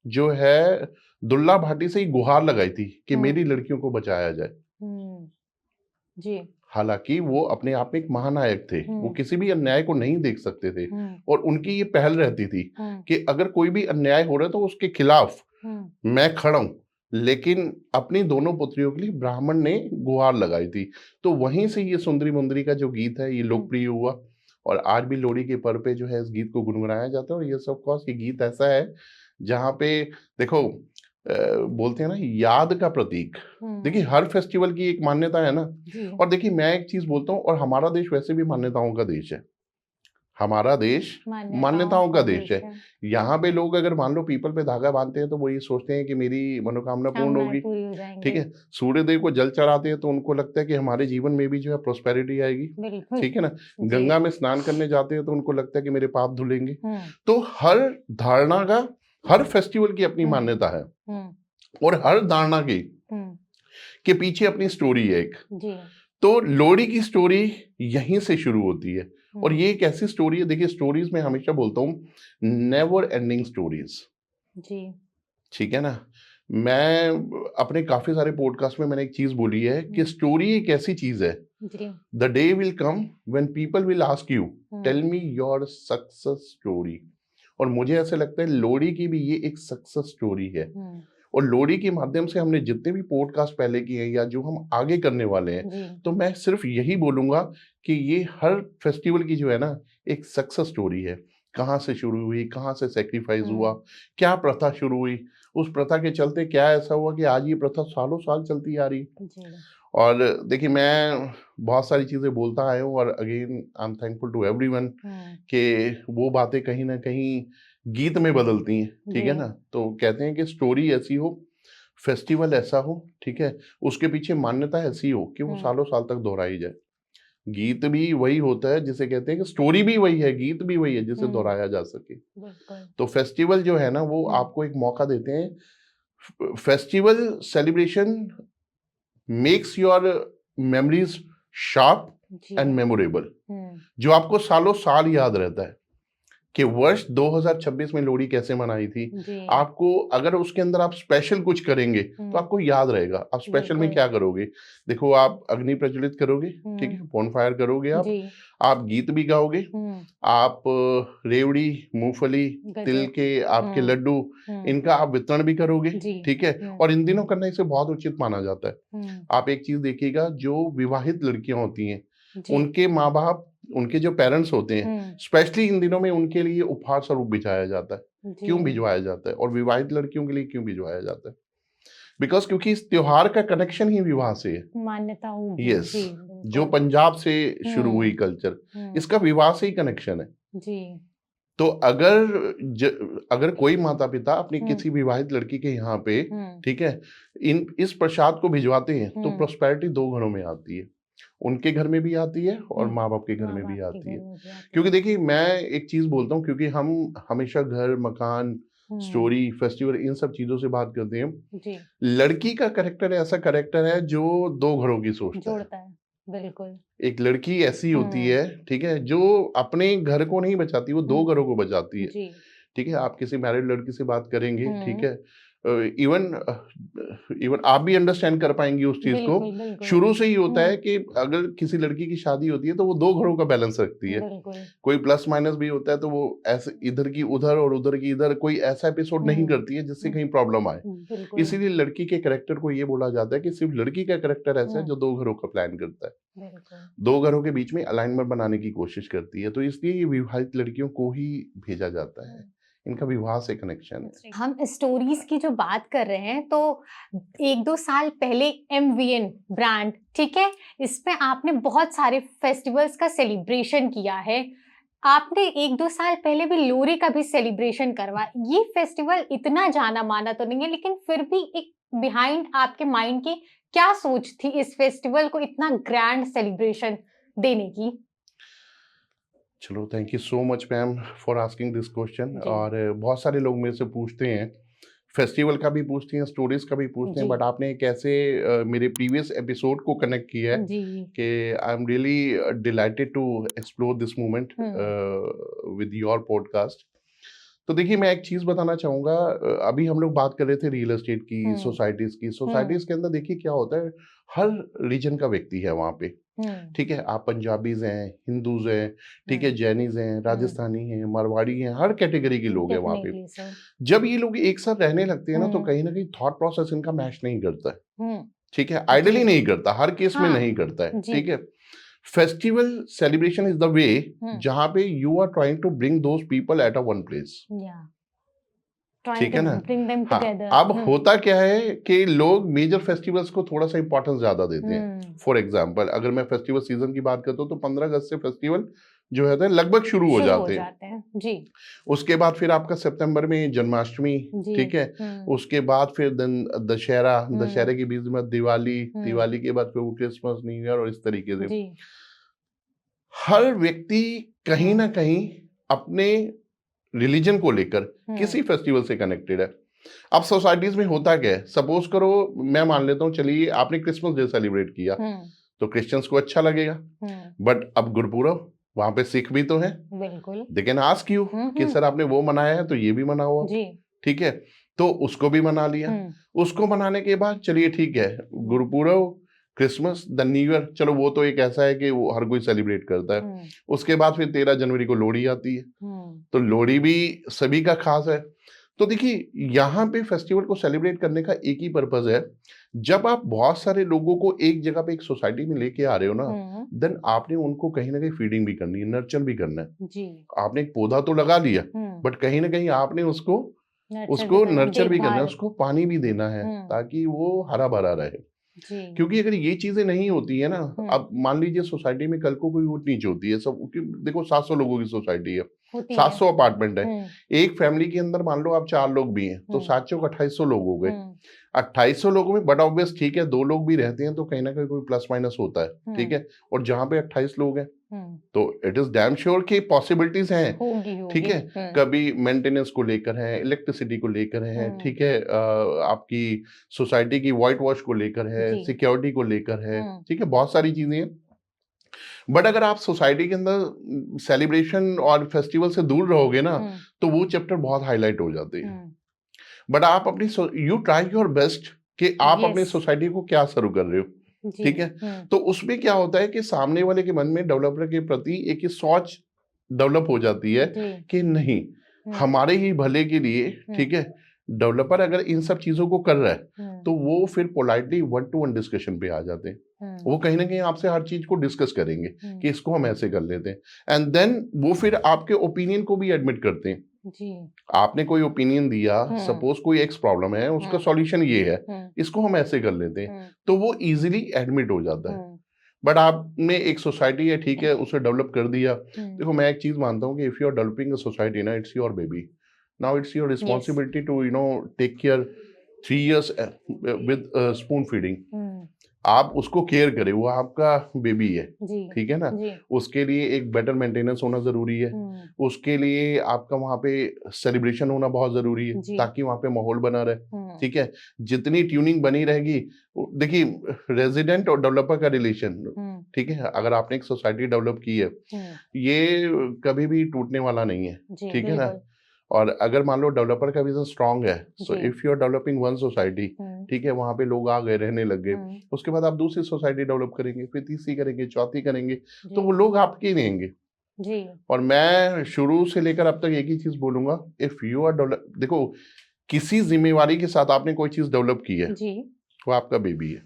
जो है दुल्ला भाटी से ही गुहार लगाई थी कि हुँ, मेरी लड़कियों को बचाया जाए। हुँ, जी, हालाँकि वो अपने आप में एक महानायक थे, वो हुँ, किसी भी अन्याय को नहीं देख सकते थे हुँ, और उनकी ये पहल रहती थी हुँ, कि अगर कोई भी अन्याय हो रहा है तो उसके खिलाफ हुँ, मैं खड़ा हूँ। लेकिन अपनी दोनों पुत्रियों के लिए ब्राह्मण ने गुहार लगाई थी। तो वहीं से ये सुंदरी मुंदरी का जो गीत है ये हुँ, लोकप्रिय हुआ और आज भी लोहड़ी के पर्व पे जो है इस गीत को गुनगुनाया जाता है और ये ऑफ कोर्स ये गीत ऐसा है जहाँ पे देखो बोलते हैं ना याद का प्रतीक। देखिए हुँ, हर फेस्टिवल की एक मान्यता है ना जी, और देखिए मैं एक चीज़ बोलता हूँ और हमारा देश वैसे भी मान्यताओं का देश है। हमारा देश मान्यताओं मान्यताओं का का देश देश है। है। यहाँ पे लोग अगर मान लो पीपल पे धागा बाँधते हैं तो वो ये सोचते हैं कि मेरी मनोकामना पूर्ण कामनाएँ होगी, पूरी हो ठीक जाएँगी। है? सूर्यदेव को जल चढ़ाते हैं तो उनको लगता है कि हमारे जीवन में भी जो है प्रॉस्पेरिटी आएगी, बिल्कुल, ठीक है ना? जी, गंगा में स्नान करने जाते हैं तो उनको लगता है कि मेरे पाप धुलेंगे। हुँ, तो हर धारणा का हर फेस्टिवल की अपनी हुँ, मान्यता है हुँ, और हर धारणा की हुँ, के पीछे अपनी स्टोरी है एक। जी, तो लोहड़ी की स्टोरी यहीं से शुरू होती है और हुँ, ये एक ऐसी स्टोरी है देखिए स्टोरीज में हमेशा बोलता हूँ नेवर एंडिंग स्टोरीज, जी, ठीक है ना? मैं अपने काफी सारे पॉडकास्ट में मैंने एक चीज बोली है कि हुँ, स्टोरी एक ऐसी चीज है जी, the day will come when people will ask you hmm, tell me your success story और मुझे ऐसे लगता है लोहड़ी की भी ये एक सक्सेस स्टोरी है हुँ, और लोहड़ी के माध्यम से हमने जितने भी पॉडकास्ट पहले किए हैं या जो हम आगे करने वाले हैं जी, तो मैं सिर्फ यही बोलूंगा कि ये हर फेस्टिवल की जो है ना एक सक्सेस स्टोरी है कहाँ से शुरू हुई कहाँ से सेक्रीफाइस हुआ हुँ, क्या प्रथा शुरू हुई उस प्रथा के चलते क्या ऐसा हुआ कि आज ये प्रथा सालों साल चलती आ रही है जी, और देखिए मैं बहुत सारी चीज़ें बोलता आया हूँ और again I am thankful to everyone hmm, कि वो बातें कहीं ना कहीं गीत में बदलती हैं ठीक जी, है ना तो कहते हैं कि स्टोरी ऐसी हो फेस्टिवल ऐसा हो ठीक है उसके पीछे मान्यता ऐसी हो कि वो हुँ, सालों साल तक दोहराई जाए गीत भी वही होता है जिसे कहते हैं कि स्टोरी भी वही है गीत भी वही है जिसे हुँ, दोहराया जा सके बिल्कुल, तो फेस्टिवल जो है ना वो हुँ, आपको एक मौका देते हैं festival celebration makes your memories sharp जी, एंड मेमोरेबल हुँ, जो आपको सालों साल याद रहता है कि वर्ष 2026 में लोहड़ी कैसे मनाई थी जी, आपको अगर उसके अंदर आप स्पेशल कुछ करेंगे तो हुँ, आपको याद रहेगा आप स्पेशल में बिल्कुल, क्या करोगे देखो आप अग्नि प्रज्वलित करोगे ठीक हुँ, है बॉनफायर करोगे जी, आप गीत भी गाओगे हुँ, आप रेवड़ी मूंगफली तिल गजक, के आपके हुँ, लड्डू हुँ, इनका आप वितरण भी करोगे जी, ठीक है हुँ, और इन दिनों करना इसे बहुत उचित माना जाता है हुँ, आप एक चीज देखिएगा जो विवाहित लड़कियां होती हैं जी, उनके माँ बाप उनके जो पेरेंट्स होते हैं हुँ, स्पेशली इन दिनों में उनके लिए उपहार स्वरूप भिजवाया जाता है जी, क्यों भिजवाया जाता है और विवाहित लड़कियों के लिए क्यों भिजवाया जाता है बिकॉज क्योंकि इस त्योहार का कनेक्शन ही विवाह से है मान्यता होगी, यस जी, जो बिल्कुल, पंजाब से शुरू हुई हुँ, कल्चर हुँ, इसका विवाह से ही कनेक्शन है जी, तो अगर कोई माता पिता अपनी हुँ, किसी विवाहित लड़की के यहाँ पे हुँ, ठीक है इन इस प्रसाद को भिजवाते हैं तो हुँ, प्रोस्पेरिटी दो घरों में आती है उनके घर में भी आती है और हुँ, माँ बाप के घर में भी माँ-बाप के आती घर है में भी आती क्योंकि है, देखिए मैं एक चीज बोलता हूँ क्योंकि हम हमेशा घर मकान हुँ, स्टोरी फेस्टिवल इन सब चीजों से बात करते हैं जी, लड़की का करेक्टर ऐसा करेक्टर है जो दो घरों की सोचता है जोड़ता है, बिल्कुल, एक लड़की ऐसी होती हुँ, है ठीक है जो अपने घर को नहीं बचाती वो दो हुँ, घरों को बचाती है जी, ठीक है आप किसी मैरिड लड़की से बात करेंगे ठीक हुँ, है इवन इवन आप भी अंडरस्टैंड कर पाएंगी उस चीज को बिल्कुल, बिल्कुल, शुरू से ही होता हुँ, है कि अगर किसी लड़की की शादी होती है तो वो दो घरों का बैलेंस रखती है बिल्कुल, कोई प्लस माइनस भी होता है तो वो ऐसे इधर की उधर और उधर की इधर कोई ऐसा एपिसोड नहीं हुँ, करती है जिससे हुँ, कहीं प्रॉब्लम आए बिल्कुल, इसीलिए लड़की के करेक्टर को ये बोला जाता है कि सिर्फ लड़की का करेक्टर ऐसा है हुँ, जो दो घरों का प्लान करता है बिल्कुल, दो घरों के बीच में अलाइनमेंट बनाने की कोशिश करती है तो इसलिए ये विवाहित लड़कियों को ही भेजा जाता है हुँ, इनका विवाह से कनेक्शन है। हम स्टोरीज की जो बात कर रहे हैं तो 1-2 साल पहले MVN ब्रांड, ठीक है, इस पे आपने बहुत सारे फेस्टिवल्स का सेलिब्रेशन किया है। आपने 1-2 साल पहले भी लोरी का भी सेलिब्रेशन करवा। ये फेस्टिवल इतना जाना माना तो नहीं है, लेकिन फिर भी एक बिहाइंड आपके माइंड की क्या सोच थी इस फेस्टिवल को इतना ग्रैंड सेलिब्रेशन देने की? चलो, thank you so much ma'am for asking this question. जी। और बहुत सारे लोग मेरे से पूछते हैं, फेस्टिवल का भी पूछते हैं, स्टोरीज का भी पूछते हैं, जी। बट आपने कैसे मेरे प्रीवियस एपिसोड को कनेक्ट किया है जी। कि I am really delighted to explore this moment with your podcast. तो देखिए, मैं एक चीज़ बताना चाहूँगा। अभी हम लोग बात कर रहे थे रियल एस्टेट की, सोसाइटीज़ की। सोसाइटीज़ के अंदर देखिए क्या होता है, हर रीजन का व्यक्ति है वहाँ पे, ठीक है। आप पंजाबीज हैं, हिंदूज हैं, ठीक है, जैनीज हैं, राजस्थानी हैं, मारवाड़ी हैं, हर कैटेगरी के लोग हैं वहाँ पे। Definitely sir. जब ये लोग एक साथ रहने लगते हैं ना, तो कहीं ना कहीं थॉट प्रोसेस इनका मैच नहीं करता है, ठीक है। आइडली जी। नहीं करता, हर केस में हाँ, नहीं करता है, जी। ठीक है। Festival celebration is the way जहां पे you are trying to bring those people at a one place, या ट्राइंग ठीक है टू ना। ब्रिंग देम हाँ, टुगेदर। अब होता क्या है कि लोग मेजर फेस्टिवल्स को थोड़ा सा इंपॉर्टेंस ज्यादा देते हैं। फॉर एग्जांपल, अगर मैं फेस्टिवल सीजन की बात करता हूँ तो 15 अगस्त से फेस्टिवल जो है लगभग शुरू हो जाते हैं। जी। उसके बाद फिर आपका सितंबर में जन्माष्टमी, जी। ठीक है। उसके बाद फिर दिन दशहरा, दशहरे के बीच में दिवाली, दिवाली के बाद फिर वो क्रिसमस, न्यू ईयर, और इस तरीके से जी। हर व्यक्ति कहीं ना कहीं अपने रिलीजन को लेकर किसी फेस्टिवल से कनेक्टेड है। अब सोसाइटीज में होता क्या है, सपोज करो मैं मान लेता हूँ, चलिए आपने क्रिसमस डे सेलिब्रेट किया, तो क्रिश्चियंस को अच्छा लगेगा, बट अब गुरपुरब, वहां पे सिख भी तो हैं, बिल्कुल। दे कैन आस्क यू कि सर आपने वो मनाया है तो ये भी मनाओ, ठीक है। तो उसको भी मना लिया। उसको मनाने के बाद चलिए ठीक है, Gurpurab, Christmas, the new year, चलो वो तो एक ऐसा है कि वो हर कोई सेलिब्रेट करता है। उसके बाद फिर 13 जनवरी को लोहड़ी आती है, तो लोहड़ी भी सभी का खास है। तो देखिए, यहाँ पे फेस्टिवल को सेलिब्रेट करने का एक ही पर्पज है, जब आप बहुत सारे लोगों को एक जगह पे एक सोसाइटी में लेके आ रहे हो ना, देन आपने उनको कहीं ना कहीं फीडिंग भी करनी है, नर्चर भी करना है जी। आपने एक पौधा तो लगा लिया, बट कहीं ना कहीं आपने उसको नर्चर भी करना है, उसको पानी भी देना है, ताकि वो हरा भरा रहे। क्योंकि अगर ये चीजें नहीं होती है ना, अब मान लीजिए सोसाइटी में कल को कोई ऊंच नीच होती है, सब देखो 700 लोगों की सोसाइटी है, 700 अपार्टमेंट है, एक फैमिली के अंदर मान लो आप 4 लोग भी हैं, तो 7 चौक 2800 लोग हो गए। 2800 लोगों में बट ऑब्वियस ठीक है, 2 लोग भी रहते हैं तो कहीं ना कहीं कोई प्लस माइनस होता है, ठीक है। और जहां पे 28 लोग हैं, तो इट इज डैम श्योर कि पॉसिबिलिटीज हैं, ठीक है। कभी मेंटेनेंस को लेकर है, इलेक्ट्रिसिटी को लेकर है, ठीक है, आपकी सोसाइटी की व्हाइट वॉश को लेकर है, सिक्योरिटी को लेकर है, ठीक है, बहुत सारी चीजें हैं। बट अगर आप सोसाइटी के अंदर सेलिब्रेशन और फेस्टिवल से दूर रहोगे ना, तो वो चैप्टर बहुत हाईलाइट हो जाते हैं। बट आप अपनी यू ट्राई योर बेस्ट कि आप अपनी सोसाइटी को क्या सर्व कर रहे हो, ठीक है। तो उसमें क्या होता है कि सामने वाले के मन में डेवलपर के प्रति एक सोच डेवलप हो जाती है कि नहीं, हमारे ही भले के लिए, ठीक है, डेवलपर अगर इन सब चीजों को कर रहा है, तो वो फिर पोलाइटली 1-to-1 डिस्कशन पे आ जाते हैं। वो कहीं ना कहीं आपसे हर चीज को डिस्कस करेंगे कि इसको हम ऐसे कर लेते हैं, एंड देन वो फिर आपके ओपिनियन को भी एडमिट करते हैं जी। आपने कोई ओपिनियन दिया, सपोज कोई एक्स प्रॉब्लम है, उसका सॉल्यूशन ये है, इसको हम ऐसे कर लेते हैं, तो वो इजीली एडमिट हो जाता है। बट आपने एक सोसाइटी है, ठीक है, उसे डेवलप कर दिया। देखो, मैं एक चीज मानता हूँ कि if you are developing a society ना, it's your baby, now it's your responsibility to take care 3 years with spoon feeding. आप उसको केयर करें, वो आपका बेबी है, ठीक है ना। उसके लिए एक बेटर मेंटेनेंस होना जरूरी है, उसके लिए आपका वहाँ पे सेलिब्रेशन होना बहुत जरूरी है, ताकि वहाँ पे माहौल बना रहे, ठीक है। जितनी ट्यूनिंग बनी रहेगी, देखिए रेजिडेंट और डेवलपर का रिलेशन, ठीक है, अगर आपने एक सोसाइटी डेवलप की है, ये कभी भी टूटने वाला नहीं है, ठीक है ना। और अगर मान लो डेवलपर का विजन स्ट्रांग है, so if you are developing one society, ठीक है, वहां पे लोग आ गए, रहने लग गए, उसके बाद आप दूसरी सोसाइटी डेवलप करेंगे, फिर तीसरी करेंगे, चौथी करेंगे, तो वो लोग आपके ही रहेंगे जी। और मैं शुरू से लेकर अब तक एक ही चीज बोलूंगा, इफ यू आर डेवलप, देखो, किसी जिम्मेवारी के साथ आपने कोई चीज डेवलप की है जी, वो आपका बेबी है,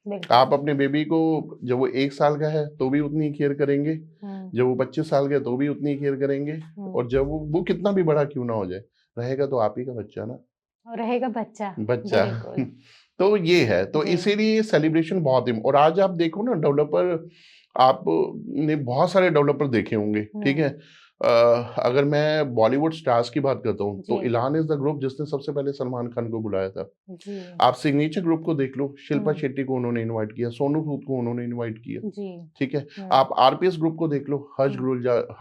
बिल्कुल। आप अपने बेबी को जब वो 1 साल का है तो भी उतनी ही केयर करेंगे, जब वो 25 साल का है तो भी उतनी ही केयर करेंगे, और जब वो कितना भी बड़ा क्यों ना हो जाए, रहेगा तो आप ही का बच्चा ना, और रहेगा बच्चा। बच्चा। बिल्कुल। तो ये है, तो जी। इसीलिए सेलिब्रेशन बहुत ही, और आज आप देखो ना डेवलपर, आपने बहुत सारे डेवलपर देखे होंगे, ठीक है। अगर मैं बॉलीवुड स्टार्स की बात करता हूँ तो जी। इलान इज द ग्रुप जिसने सबसे पहले सलमान खान को बुलाया था। जी। आप सिग्नेचर ग्रुप को देख लो, शिल्पा हम्म। शेट्टी को उन्होंने इनवाइट किया, सोनू सूद को उन्होंने इनवाइट किया, जी। ठीक है। हम्म। आप आरपीएस ग्रुप को देख लो, हर्ष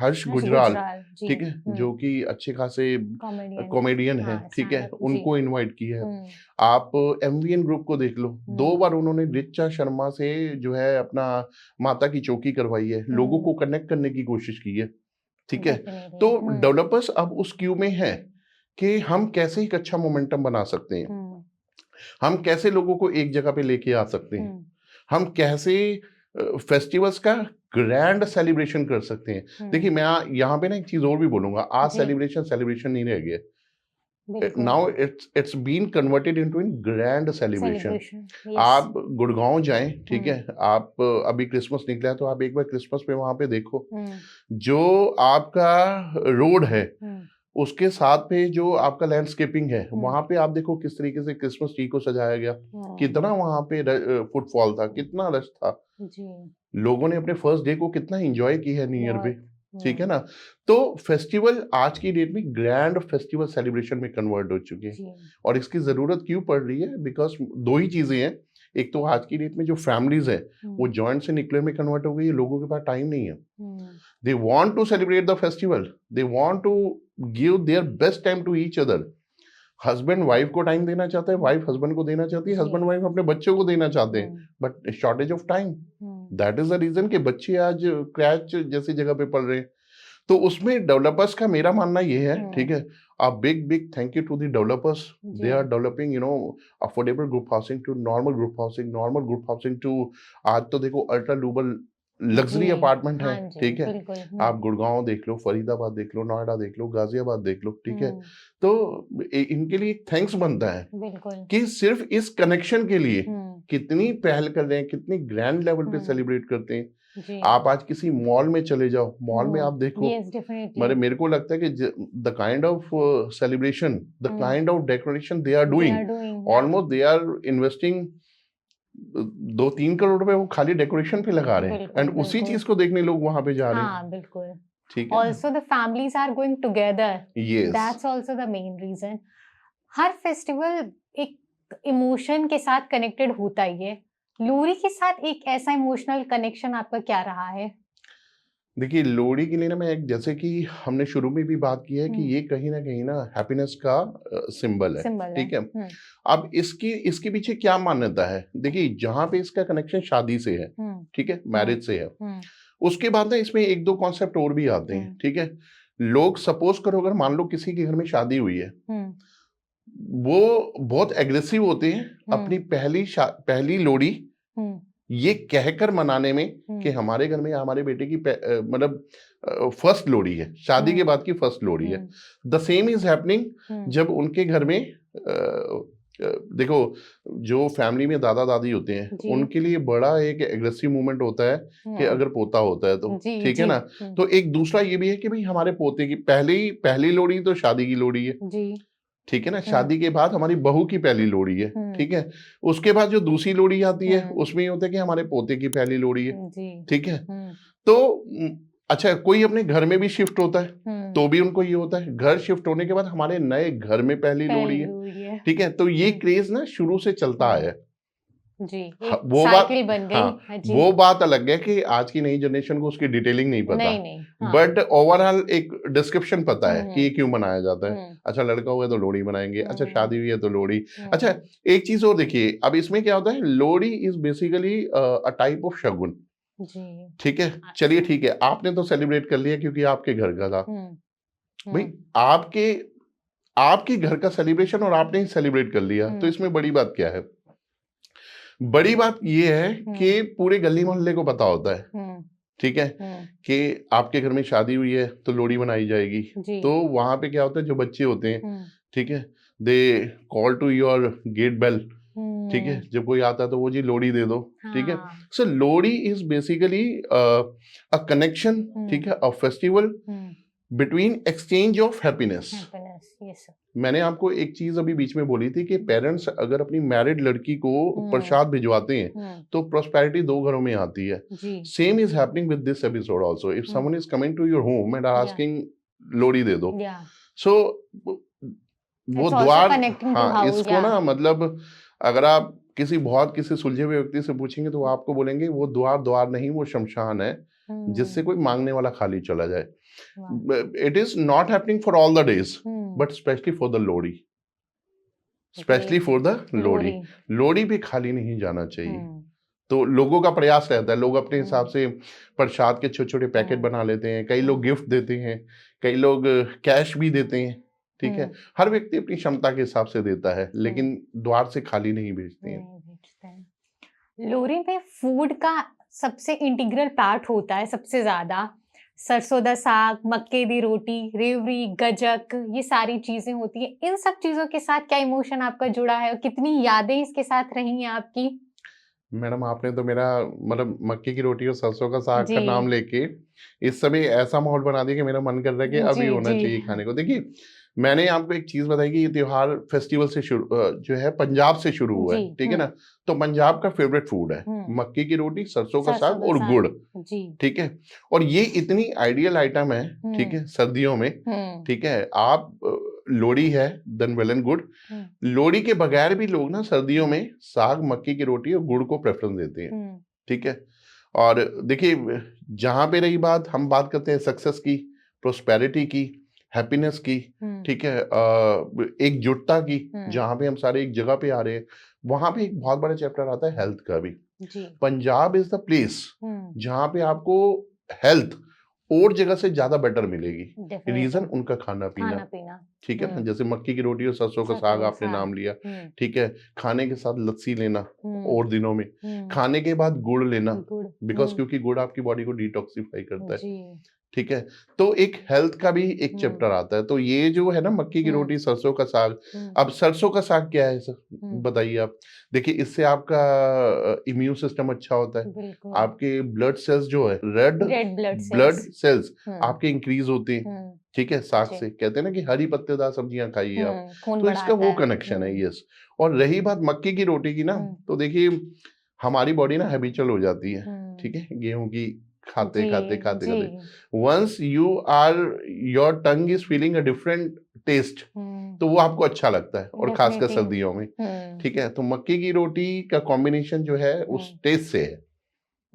हर्ष गुजराल, गुजराल। जी। ठीक है, जो कि अच्छे खासे कॉमेडियन। कॉमेडियन है, हाँ, ठीक है, stand-up, जी। उनको इनवाइट किया है। हम्म। आप एमवीएन ग्रुप को देख लो, 2 बार उन्होंने रिचा शर्मा से जो है अपना माता की चौकी करवाई है, लोगों को कनेक्ट करने की कोशिश की है, ठीक है। Definitely। तो डेवलपर्स अब उस क्यू में है कि हम कैसे एक अच्छा मोमेंटम बना सकते हैं, हम कैसे लोगों को एक जगह पे लेके आ सकते हैं, हम कैसे फेस्टिवल्स का ग्रैंड सेलिब्रेशन कर सकते हैं। देखिए मैं यहाँ पे ना एक चीज और भी बोलूंगा, आज जी। सेलिब्रेशन नहीं रह गया, बिल्कुल। Now it's been converted into in grand celebration. Celebration. Yes. आप गुड़गांव जाएं, ठीक हम्म। है, आप अभी क्रिसमस निकला है तो आप एक बार क्रिसमस पे वहां पे देखो, हम्म। जो आपका रोड है हम्म। उसके साथ पे जो आपका लैंडस्केपिंग है, हम्म। वहां पे आप देखो किस तरीके से क्रिसमस ट्री को सजाया गया, हम्म। कितना वहां पे फुटफॉल था, कितना रश था, जी। लोगों ने अपने फर्स्ट डे को कितना एंजॉय किया है न्यू ईयर पे, बहुत। ठीक है ना। तो फेस्टिवल आज की डेट में ग्रैंड फेस्टिवल सेलिब्रेशन में कन्वर्ट हो चुके हैं, जी। और इसकी जरूरत क्यों पड़ रही है, बिकॉज 2 ही चीजें हैं। एक तो आज की डेट में जो फैमिलीज है वो जॉइंट से न्यूक्लियर में कन्वर्ट हो गई है, लोगों के पास टाइम नहीं है, they want to celebrate the festival, they want to give their best time to each other। Husband wife को टाइम देना चाहता है, वाइफ हस्बैंड को देना चाहती है, जी। हस्बैंड वाइफ अपने बच्चों को देना चाहते हैं, but shortage of time, that is the reason कि बच्चे आज क्रैच जैसी जगह पे पढ़ रहे हैं। तो उसमें डेवलपर्स का मेरा मानना ये है, ठीक है, a big thank you to the developers, they are developing affordable group housing to normal group housing to आज तो देखो अल्ट्रा लूबल लग्जरी जी। अपार्टमेंट है, हाँ जी, ठीक है। बिल्कुल। आप गुड़गांव देख लो, फरीदाबाद देख लो, नोएडा देख लो, गाजियाबाद देख लो, ठीक है। तो इनके लिए थैंक्स बनता है बिल्कुल। कि सिर्फ इस कनेक्शन के लिए कितनी पहल कर रहे हैं, कितनी ग्रैंड लेवल पे सेलिब्रेट करते हैं। जी। आप आज किसी मॉल में चले जाओ, मॉल में आप देखो, यस, डेफिनेटली। मेरे को लगता है कि the kind of celebration, the kind of decoration they are They are doing, doing, almost they are investing 2-3 crore रुपए वो खाली डेकोरेशन पे लगा रहे हैं, बिल्कुल, एंड उसी बिल्कुल। चीज को देखने लोग वहां पे जा रहे हैं, हाँ, बिल्कुल। ठीक है। Also, the families are going together. Yes. That's also the main reason. Her festival एक इमोशन के साथ कनेक्टेड होता ही है। लोरी के साथ एक ऐसा इमोशनल कनेक्शन आपका क्या रहा है? देखिए लोहड़ी के लिए ना, मैं एक, जैसे कि हमने शुरू में भी बात की है कि ये कहीं ना हैप्पीनेस का सिंबल है, सिंबल ठीक है। अब इसके पीछे क्या मान्यता है, देखिए जहाँ पे इसका कनेक्शन शादी से है, ठीक है, मैरिज से है, उसके बाद ना इसमें 1-2 कॉन्सेप्ट और भी आते हैं, ठीक है। लोग सपोज करो, अगर मान लो किसी के घर में शादी हुई है, वो बहुत एग्रेसिव होते हैं अपनी पहली लोहड़ी ये कहकर मनाने में कि हमारे घर में हमारे बेटे की मतलब फर्स्ट लोहड़ी है, शादी के बाद की फर्स्ट लोहड़ी है। द सेम इज हैपनिंग जब उनके घर में देखो, जो फैमिली में दादा दादी होते हैं उनके लिए बड़ा एक एग्रेसिव मूवमेंट होता है कि अगर पोता होता है तो, ठीक है ना। तो एक दूसरा ये भी है कि भाई हमारे पोते की पहली लोहड़ी तो शादी की लोहड़ी है, ठीक है ना, शादी के बाद हमारी बहू की पहली लोहड़ी है, ठीक है। उसके बाद जो दूसरी लोहड़ी आती है उसमें ये होता है कि हमारे पोते की पहली लोहड़ी है, ठीक है। तो अच्छा, कोई अपने घर में भी शिफ्ट होता है तो भी उनको ये होता है, घर शिफ्ट होने के बाद हमारे नए घर में पहली लोहड़ी है, ठीक है। तो ये क्रेज ना शुरू से चलता आया है जी, वो बात बन गई। हाँ, वो बात अलग है कि आज की नई जनरेशन को उसकी डिटेलिंग नहीं पता, बट ओवरऑल एक डिस्क्रिप्शन पता है कि ये क्यों मनाया जाता है। अच्छा, लड़का हुआ तो लोहड़ी मनाएंगे, अच्छा शादी हुई है तो लोहड़ी। अच्छा, एक चीज और देखिए, अब इसमें क्या होता है, Lohri is basically a type of शगुन, ठीक है। चलिए ठीक है, आपने तो सेलिब्रेट कर लिया क्योंकि आपके घर का था, भाई आपके घर का सेलिब्रेशन और आपने ही सेलिब्रेट कर लिया, तो इसमें बड़ी बात क्या है। बड़ी बात यह है कि पूरे गली मोहल्ले को पता होता है, ठीक है, कि आपके घर में शादी हुई है तो लोहड़ी मनाई जाएगी। तो वहां पे क्या होता है, जो बच्चे होते हैं, ठीक है, they call to your gate bell ठीक है, जब कोई आता है तो वो जी लोड़ी दे दो, ठीक है। हाँ, सो लोड़ी इज बेसिकली अ कनेक्शन, ठीक है, a festival between exchange of happiness. Happiness, yes sir. मैंने आपको एक चीज अभी बीच में बोली थी कि पेरेंट्स अगर अपनी मैरिड लड़की को हम्म, प्रसाद भिजवाते हैं हम्म, तो प्रोस्पेरिटी 2 घरों में आती है। जी, same is happening with this episode also. If someone is coming to your home and are yeah, asking Lohri दे दो, या, सो वो इट्स ऑल्सो द्वार, कनेक्टिंग टू हाँ, हाउस, इसको या, ना मतलब अगर आप किसी सुलझे हुए व्यक्ति से पूछेंगे तो वो आपको बोलेंगे वो द्वार द्वार नहीं, वो शमशान है जिससे कोई मांगने वाला खाली चला जाए। It is not happening for all the days but specially for the लोड़ी, स्पेशली फॉर द लोड़ी। लोड़ी भी खाली नहीं जाना चाहिए। तो लोगों का प्रयास रहता है, लोग अपने हिसाब से प्रसाद के छोटे छोटे पैकेट बना लेते हैं, कई लोग गिफ्ट देते हैं, कई लोग कैश भी देते हैं, ठीक है। हर व्यक्ति अपनी क्षमता के हिसाब से देता है, लेकिन द्वार से खाली नहीं भेजते हैं। लोरी में फूड का सबसे इंटीग्रल पार्ट होता है सबसे ज्यादा, सरसों दा साग, मक्के दी रोटी, रेवड़ी, गजक, ये सारी चीजें होती है। इन सब चीजों के साथ क्या इमोशन आपका जुड़ा है और कितनी यादें इसके साथ रही हैं आपकी? मैडम, आपने तो मेरा मतलब मक्के की रोटी और सरसों का साग जी, का नाम लेके इस समय ऐसा माहौल बना दिया कि मेरा मन कर रहा है कि अभी जी, होना जी, चाहिए खाने को। देखिए, मैंने आपको एक चीज बताई कि ये त्योहार फेस्टिवल से शुरू जो है पंजाब से शुरू हुआ है, जी, ठीक है ना। तो पंजाब का फेवरेट फूड है मक्के की रोटी, सरसों का सरसों साग दा और साग, गुड़, जी, ठीक है। और ये इतनी आइडियल आइटम है, ठीक है, सर्दियों में, ठीक है। आप लोहड़ी है then well and good. Lohri के बगैर भी लोग ना सर्दियों में साग, मक्की की रोटी और गुड़ को प्रेफरेंस देते हैं, ठीक है। और देखिए, जहां पे रही बात, हम बात करते हैं सक्सेस की, प्रोस्पेरिटी की, हैप्पीनेस की, ठीक है, एकजुटता की, जहां पे हम सारे एक जगह पे आ रहे हैं, वहां पे एक बहुत बड़ा चैप्टर आता है हेल्थ का भी। जी, पंजाब इज द प्लेस जहां पे आपको हेल्थ और जगह से ज्यादा बेटर मिलेगी। रीजन डेफिनेटली उनका खाना खाना पीना, पीना, ठीक है ना। जैसे मक्की की रोटी और सरसों का सरसों साग का आपने साग, नाम लिया, ठीक है। खाने के साथ लस्सी लेना और दिनों में, हम्म, खाने के बाद गुड़ लेना, गुड़, बिकॉज क्योंकि गुड़ आपकी बॉडी को डिटॉक्सिफाई करता है, जी, ठीक है। तो एक हेल्थ का भी एक चैप्टर आता है। तो ये जो है ना मक्की की रोटी, सरसों का साग। अब सरसों का साग क्या है सर, बताइए आप। देखिए, इससे आपका इम्यून सिस्टम अच्छा होता है, बिल्कुल, आपके ब्लड सेल्स जो है, red red blood blood cells, cells आपके इंक्रीज होते हैं, ठीक है। साग जी, से कहते हैं ना कि हरी पत्तेदार सब्जियां खाइए आप, खून तो इसका बढ़ाता वो है, कनेक्शन है, यस। और रही बात मक्की की रोटी की ना, तो देखिए हमारी बॉडी ना हैबिचुअल हो जाती है, ठीक है, गेहूं की खाते खाते जी, खाते जी, खाते once you are your tongue is feeling a different taste, तो वो आपको अच्छा लगता है, और खासकर डेफिनेटली, सर्दियों में, ठीक है। तो मक्की की रोटी का कॉम्बिनेशन जो है उस टेस्ट से है।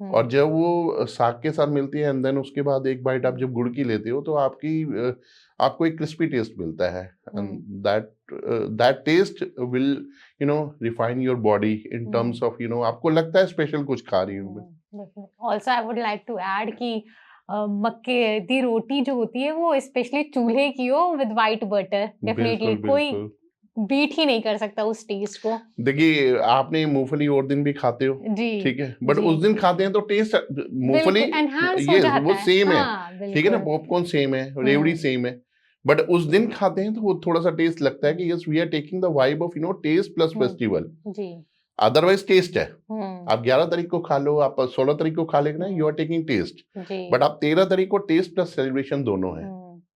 और जब वो साग के साथ मिलती है एंड देन उसके बाद एक बाइट आप जब गुड़ की लेते हो तो आपको एक क्रिस्पी टेस्ट मिलता है, and that that taste will refine your body in terms of आपको लगता है स्पेशल कुछ खा रही हूँ मैं। Also I would like to add कि मक्के दी रोटी जो होती है वो स्पेशली चूल्हे की हो विद वाइट बटर, डेफिनेटली बिल्कुल कोई बिल्कुल। बीट ही नहीं कर सकता उस टेस्ट को। देखिए, आपने मूंगफली और दिन भी खाते हो, जी, ठीक है, बट जी, उस दिन खाते हैं तो टेस्ट मूंगफली, बिल्कुल एनहांस हो ये जाता वो है, सेम है, हाँ, ठीक है ना। बिल्कुल, पॉपकॉर्न सेम है, रेवड़ी सेम है, बट उस दिन खाते हैं तो वो थोड़ा सा टेस्ट लगता है कि yes we are taking the vibe of taste plus festival. जी, अदरवाइज टेस्ट है, आप 11 तारीख को खा लो, आप 16 तारीख को खा लेना, यू आर टेकिंग टेस्ट, जी, बट आप 13 तारीख को टेस्ट प्लस सेलिब्रेशन दोनों है,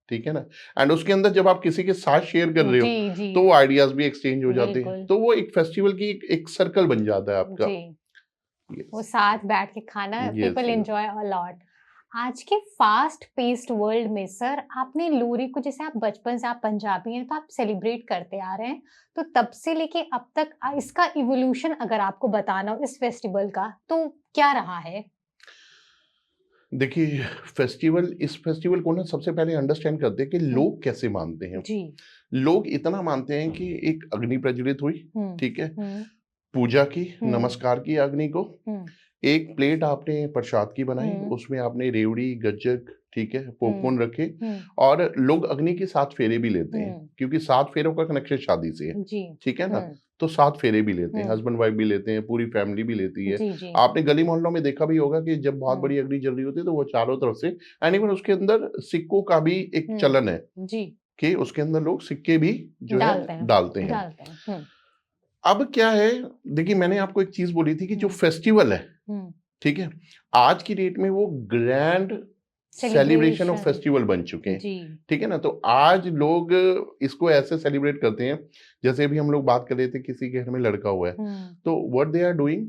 ठीक है ना। एंड उसके अंदर जब आप किसी के साथ शेयर कर रहे हो जी, जी, तो वो आइडियाज भी एक्सचेंज हो जाते हैं, बिल्कुल, तो वो एक फेस्टिवल की एक सर्कल बन जाता है आपका। जी, वो यस साथ बैठ के खाना yes people enjoy a lot. आज के फास्ट पेस्ड वर्ल्ड में सर आपने लोरी को, जैसे आप बचपन से, आप पंजाबी हैं तो आप सेलिब्रेट करते आ रहे हैं, तो तब से लेके अब तक इसका इवोल्यूशन अगर आपको बताना हो इस फेस्टिवल का तो क्या रहा है? देखिए, इस फेस्टिवल को ना सबसे पहले अंडरस्टैंड करते हैं कि लोग कैसे मानते हैं। जी, लोग इतना मानते हैं कि एक अग्नि प्रज्वलित हुई, ठीक है, हम्म, पूजा की, नमस्कार की अग्नि को, हम्म, एक प्लेट आपने प्रसाद की बनाई, हम्म, उसमें आपने रेवड़ी, गज्जक, ठीक है, पॉपकॉर्न रखे, हम्म, और लोग अग्नि की 7 फेरे भी लेते हैं, क्योंकि 7 फेरों का कनेक्शन शादी से है, जी, ठीक है ना। तो 7 फेरे भी लेते हैं, हस्बैंड वाइफ भी लेते हैं, पूरी फैमिली भी लेती है। जी, जी, आपने गली मोहल्लों में देखा भी होगा कि जब बहुत बड़ी अग्नि जल रही होती है तो वो चारों तरफ से, एंड इवन उसके अंदर सिक्कों का भी एक चलन है जी, कि उसके अंदर लोग सिक्के भी जो है डालते हैं, डालते हैं। डालते हैं, अब क्या है, देखिए मैंने आपको एक चीज बोली थी कि जो फेस्टिवल है, हम्म, ठीक है, आज की डेट में वो grand celebration of celebration, festival बन चुके हैं। जी, ठीक है ना, तो आज लोग इसको ऐसे सेलिब्रेट करते हैं, जैसे अभी हम लोग बात कर रहे थे किसी के घर में लड़का हुआ है, तो व्हाट दे आर डूइंग,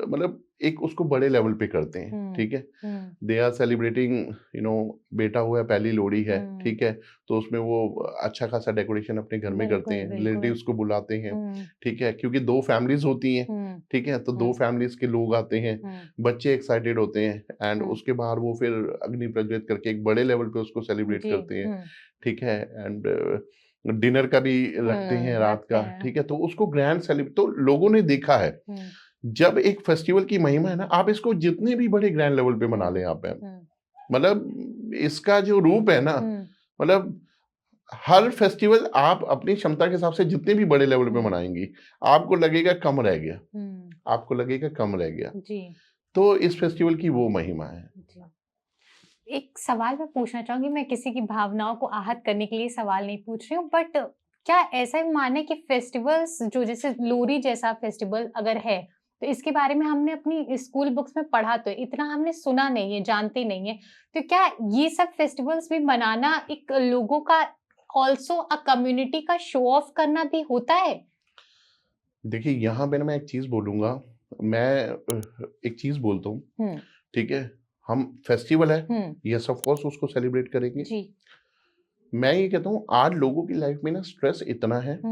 मतलब एक उसको बड़े लेवल पे करते हैं, ठीक है, दे आर सेलिब्रेटिंग, बेटा हुआ है, पहली लोहड़ी है, ठीक है, तो उसमें वो अच्छा खासा डेकोरेशन अपने घर में करते बिल्कुल हैं, बिल्कुल, रिलेटिव्स को बुलाते हैं, ठीक है, क्योंकि दो फैमिलीज होती हैं, ठीक है, तो दो फैमिलीज के लोग आते हैं, बच्चे एक्साइटेड होते हैं, एंड उसके बाद वो फिर अग्नि प्रज्वलित करके एक बड़े लेवल पे उसको सेलिब्रेट जी, करते हैं, ठीक है, एंड डिनर का भी रखते हैं रात रखते का, हैं, ठीक है, तो उसको ग्रैंड सेलिब्रेट, तो लोगों ने देखा है जब एक फेस्टिवल की महिमा है ना, आप इसको जितने भी बड़े ग्रैंड लेवल पे मना लें आप, मतलब इसका जो रूप है ना, मतलब हर फेस्टिवल आप अपनी क्षमता के हिसाब से जितने भी बड़े लेवल पे मनाएंगी, आपको लगेगा कम रह गया, आपको लगेगा कम रह गया, जी, तो इस फेस्टिवल की वो महिमा है। जी। एक सवाल मैं पूछना चाहूंगी, मैं किसी की भावनाओं को आहत करने के लिए सवाल नहीं पूछ रही हूँ, बट क्या ऐसा माने कि फेस्टिवल्स जो जैसे लोरी जैसा फेस्टिवल अगर है, तो इसके बारे में हमने अपनी स्कूल बुक्स में पढ़ा, तो इतना हमने सुना नहीं है, जानते नहीं है, तो क्या ये सब फेस्टिवल्स भी मनाना एक लोगों का ऑल्सो अ कम्युनिटी का शो ऑफ करना भी होता है? देखिए यहाँ पे ना मैं एक चीज बोलूंगा, मैं एक चीज बोलता हूँ, ठीक है, हम फेस्टिवल है, यस ऑफ कोर्स उसको सेलिब्रेट करेंगे, जी, मैं ये कहता हूँ आज लोगों की लाइफ में ना स्ट्रेस इतना है,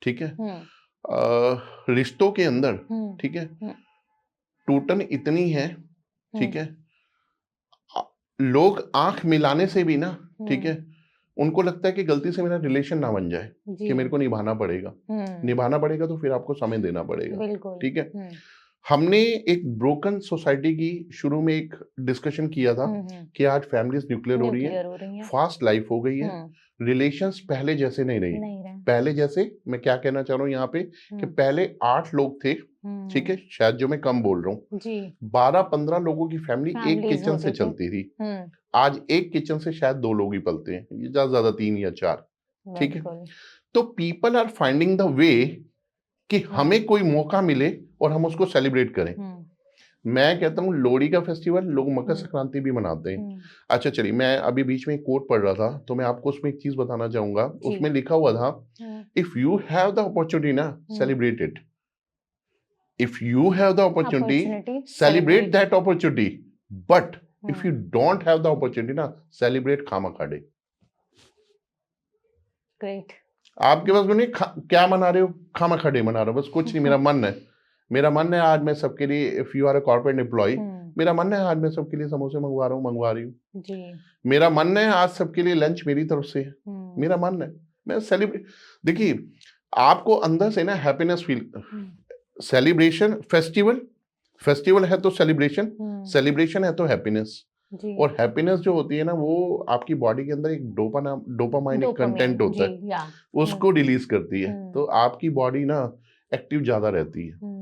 ठीक है, रिश्तों के अंदर, ठीक है, टूटन इतनी है, ठीक है, आ- लोग आंख मिलाने से भी ना, ठीक है, उनको लगता है कि गलती से मेरा रिलेशन ना बन जाए, कि मेरे को निभाना पड़ेगा, निभाना पड़ेगा तो फिर आपको समय देना पड़ेगा, बिल्कुल, ठीक है, हमने एक ब्रोकन सोसाइटी की शुरू में एक डिस्कशन किया था कि आज फैमिलीज न्यूक्लियर हो रही न्यूक्लियर है, हो रही है, फास्ट लाइफ हो गई है, रिलेशंस पहले जैसे नहीं रही, नहीं रहे, पहले जैसे, मैं क्या कहना चाह रहा हूँ यहाँ पे, कि पहले 8 लोग थे, ठीक है, शायद जो मैं कम बोल रहा हूँ, जी, 12-15 लोगों की फैमिली एक फैमिलीज किचन से होती थी, चलती थी, आज एक किचन से शायद 2 लोग ही पलते हैं, ये ज्यादा ज्यादा 3 या 4, ठीक है, बिल्कुल, तो people are finding the way कि हमें कोई मौका मिले और हम उसको सेलिब्रेट करें। मैं कहता हूँ लोहड़ी का फेस्टिवल लोग मकर संक्रांति भी मनाते हैं। अच्छा चलिए, मैं अभी बीच में एक कोट पढ़ रहा था, तो मैं आपको उसमें एक चीज बताना चाहूंगा, जी, उसमें लिखा हुआ था, if you have the opportunity ना, celebrate it, if you have the opportunity, opportunity celebrate celebrate, that opportunity, but if you don't have the opportunity ना, सेलिब्रेट खामखाड़े। ग्रेट, आपके पास नहीं, क्या मना रहे हो, खामखाड़े मना रहे हो, बस कुछ नहीं, मेरा मन है, मेरा मन है आज मैं सबके लिए, if you are a corporate employ, मेरा मन है आज मैं सबके लिए समोसे मंगवा रहा हूँ, मंगवा रही हूँ जी, मेरा मन है आज सबके लिए लंच मेरी तरफ से है, मेरा मन है, मैं सेलिब्रेट, देखिए आपको अंदर से ना happiness feel, celebration, festival, festival है तो सेलिब्रेशन, सेलिब्रेशन है तो हैप्पीनेस, जी, और हैप्पीनेस जो होती है ना, वो आपकी बॉडी के अंदर एक डोपामाइन एक डोपामाइन, कंटेंट होता जी, है, या, उसको रिलीज करती है, तो आपकी बॉडी ना एक्टिव ज्यादा रहती है।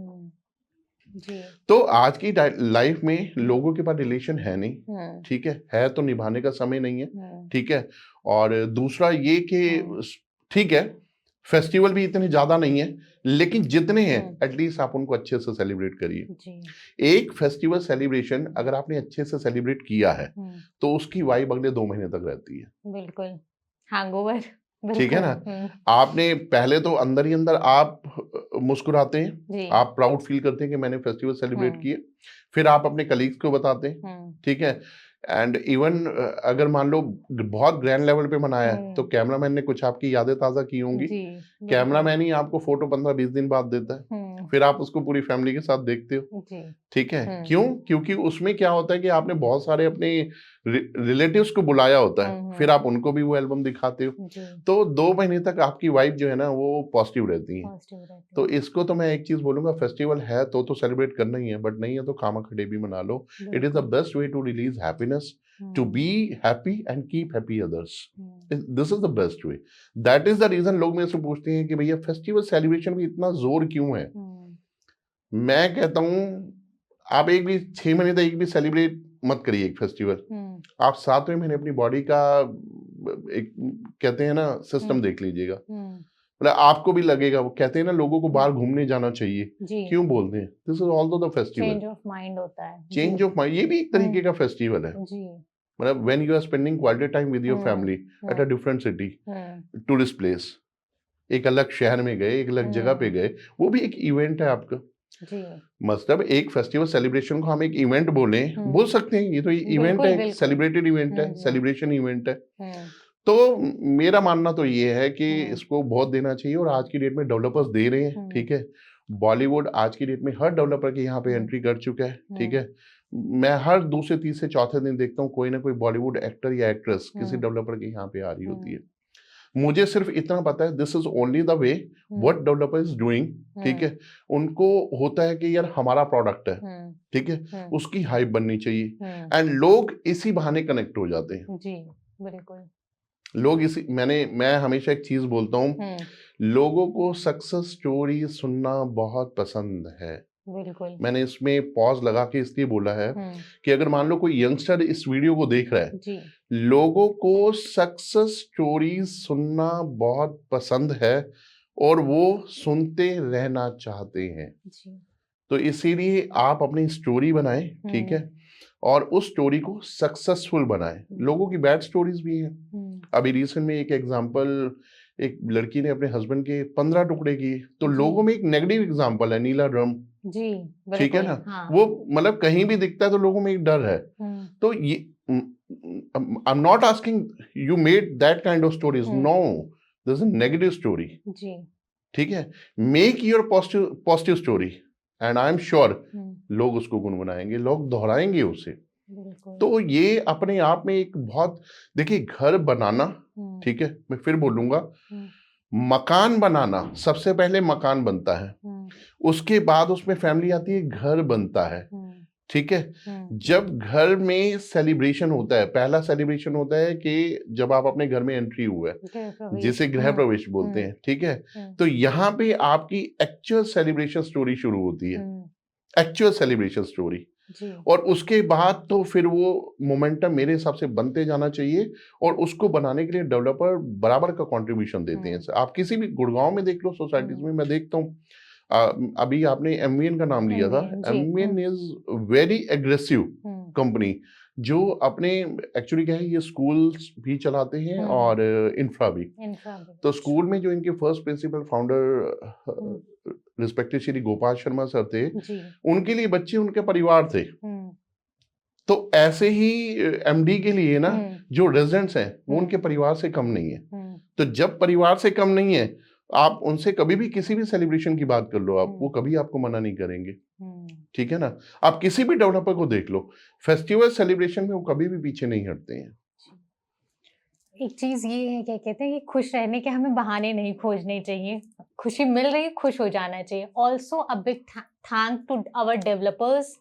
जी, तो आज की लाइफ में लोगों के पास रिलेशन है नहीं, ठीक है तो निभाने का समय नहीं है, ठीक है, और दूसरा ये कि ठीक है फेस्टिवल भी इतने ज्यादा नहीं है, लेकिन जितने हैं एटलीस्ट आप उनको अच्छे से सेलिब्रेट करिए। जी, एक फेस्टिवल सेलिब्रेशन अगर आपने अच्छे से सेलिब्रेट किया है, तो उसकी वाइब अगले 2 महीने तक रहती है, बिल्कुल, हैंगओवर, ठीक है बिल्कुल, ना, आपने पहले तो अंदर ही अंदर आप मुस्कुराते हैं, जी, आप प्राउड फील करते हैं कि मैंने फेस्टिवल सेलिब्रेट किए, फिर आप अपने कलीग्स को बताते हैं, ठीक है, एंड इवन अगर मान लो बहुत ग्रैंड लेवल पे मनाया है, तो कैमरामैन ने कुछ आपकी यादें ताजा की होंगी, जी, बिल्कुल, कैमरामैन ही आपको फोटो 15-20 दिन बाद देता है, फिर आप उसको पूरी फैमिली के साथ देखते हो, जी, ठीक है, क्यों, क्योंकि उसमें क्या होता है कि आपने बहुत सारे अपने रिलेटिव्स को बुलाया होता है, फिर आप उनको भी वो एल्बम दिखाते हो, जी, तो 2 महीने तक आपकी वाइब जो है ना वो पॉजिटिव रहती है। पॉजिटिव रहती तो है, इसको तो मैं एक चीज बोलूंगा, फेस्टिवल है तो सेलिब्रेट करना ही है, बट नहीं है तो खामखड़े भी मना लो, इट इज द बिल्कुल, best way to release happiness, to be happy and keep happy others, this is the best way, that is the reason लोग मेरे से पूछते हैं कि भैया फेस्टिवल सेलिब्रेशन में इतना जोर क्यों है, मैं कहता हूँ आप एक भी 6 महीने तक एक भी सेलिब्रेट मत करिए एक फेस्टिवल, आप 7वें महीने अपनी बॉडी का एक कहते हैं ना सिस्टम देख लीजिएगा, मतलब आपको भी लगेगा, वो कहते हैं ना लोगों को बाहर घूमने जाना चाहिए, जी क्यों बोलते हैं? This is also the festival, change of mind होता है जी चेंज ऑफ माइंड, ये भी एक तरीके का फेस्टिवल है। जी मतलब when you are spending quality time with your family at a different city, tourist place, एक अलग शहर में गए, एक अलग जगह पे गए, वो भी एक इवेंट है आपका। जी मतलब एक फेस्टिवल सेलिब्रेशन को हम एक इवेंट बोल सकते हैं, ये तो इवेंट बिल्कुल है, बिल्कुल सेलिब्रेटेड इवेंट है, सेलिब्रेशन इवेंट है। हम्म, तो मेरा मानना तो ये है कि हम्म, इसको बहुत देना चाहिए, और आज की डेट में डेवलपर्स दे रहे हैं, ठीक है। बॉलीवुड आज की डेट में हर डेवलपर के यहाँ पे एंट्री कर चुका है, ठीक है। मैं हर दूसरे तीसरे चौथे दिन देखता हूँ कोई ना कोई बॉलीवुड एक्टर या एक्ट्रेस किसी डेवलपर के यहाँ पे आ रही होती है। मुझे सिर्फ इतना पता है, this is only the way what developer is doing, ठीक है। उनको होता है कि यार हमारा प्रोडक्ट है, ठीक है, उसकी हाइप बननी चाहिए, एंड लोग इसी बहाने कनेक्ट हो जाते हैं जी बिल्कुल लोग इसी मैं हमेशा एक चीज बोलता हूँ, लोगों को सक्सेस स्टोरी सुनना बहुत पसंद है। बिल्कुल मैंने इसमें पॉज लगा के इसलिए बोला है कि अगर मान लो कोई यंगस्टर इस वीडियो को देख रहा है, जी लोगों को सक्सेस स्टोरीज सुनना बहुत पसंद है और वो सुनते रहना चाहते हैं। जी तो इसीलिए आप अपनी स्टोरी बनाएं, ठीक है, और उस स्टोरी को सक्सेसफुल बनाएं। लोगों की बैड स्टोरीज भी हैं। अभी रिसेंट में एक एग्जांपल, एक लड़की ने अपने हस्बैंड के 15 टुकड़े किए, तो लोगों में एक नेगेटिव एग्जांपल है नीला ड्रम, जी ठीक है बिल्कुल ना। हाँ वो मतलब कहीं भी दिखता है तो लोगों में एक डर है। तो ये I am not asking you made that kind of stories, no, this is a negative story, जी ठीक है। Make your positive story, and I am sure लोग उसको गुनगुनाएंगे, लोग दोहराएंगे उसे। तो ये अपने आप में एक बहुत, देखिए घर बनाना, ठीक है, मैं फिर बोलूंगा, मकान बनाना, सबसे पहले मकान बनता है, उसके बाद उसमें फैमिली आती है, घर बनता है, ठीक है। जब घर में सेलिब्रेशन होता है, पहला सेलिब्रेशन होता है कि जब आप अपने घर में एंट्री हुए, जिसे गृह प्रवेश बोलते हैं, ठीक है। तो यहाँ पे आपकी एक्चुअल सेलिब्रेशन स्टोरी शुरू होती है, एक्चुअल सेलिब्रेशन स्टोरी, और उसके बाद तो फिर वो मोमेंटम मेरे हिसाब से बनते जाना चाहिए, और उसको बनाने के लिए डेवलपर बराबर का कंट्रीब्यूशन देते हैं। आप किसी भी गुड़गांव में देख लो, सोसाइटीज में मैं देखता हूँ, अभी आपने एमवीएन का नाम लिया था, MVN is very aggressive company, जो अपने एक्चुअली क्या है, ये स्कूल्स भी चलाते हैं और इंफ्रा भी। तो स्कूल में जो इनके first principle founder respected Shri Gopal Sharma sir थे, उनके लिए बच्चे उनके परिवार थे। तो ऐसे ही एमडी के लिए ना, जो रेजिडेंट्स हैं वो उनके परिवार से कम नहीं है। तो जब परिवार से कम नहीं है, आप उनसे कभी भी किसी भी सेलिब्रेशन की बात कर लो, आप वो कभी आपको मना नहीं करेंगे, ठीक है ना। आप किसी भी डेवलपर को देख लो, फेस्टिवल सेलिब्रेशन में वो कभी भी पीछे नहीं हटते हैं। एक चीज ये है, क्या कहते हैं कि खुश रहने के हमें बहाने नहीं खोजने चाहिए, खुशी मिल रही है, खुश हो जाना चाहिए। Also a big thank to our developers.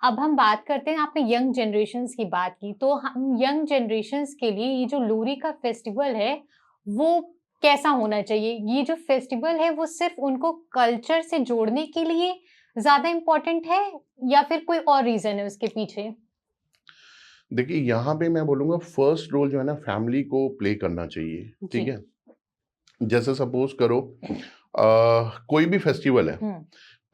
अब हम बात करते हैं, आपने यंग जनरेशन्स की बात की, तो हम यंग जनरेशन्स के लिए ये जो लोहड़ी का फेस्टिवल है वो कैसा होना चाहिए? ये जो फेस्टिवल है वो सिर्फ उनको कल्चर से जोड़ने के लिए ज्यादा इम्पोर्टेंट है या फिर कोई और रीजन है उसके पीछे? देखिए यहाँ पे मैं बोलूंगा फर्स्ट रोल जो है ना, फैमिली को प्ले करना चाहिए, ठीक है। जैसे सपोज करो कोई भी फेस्टिवल है,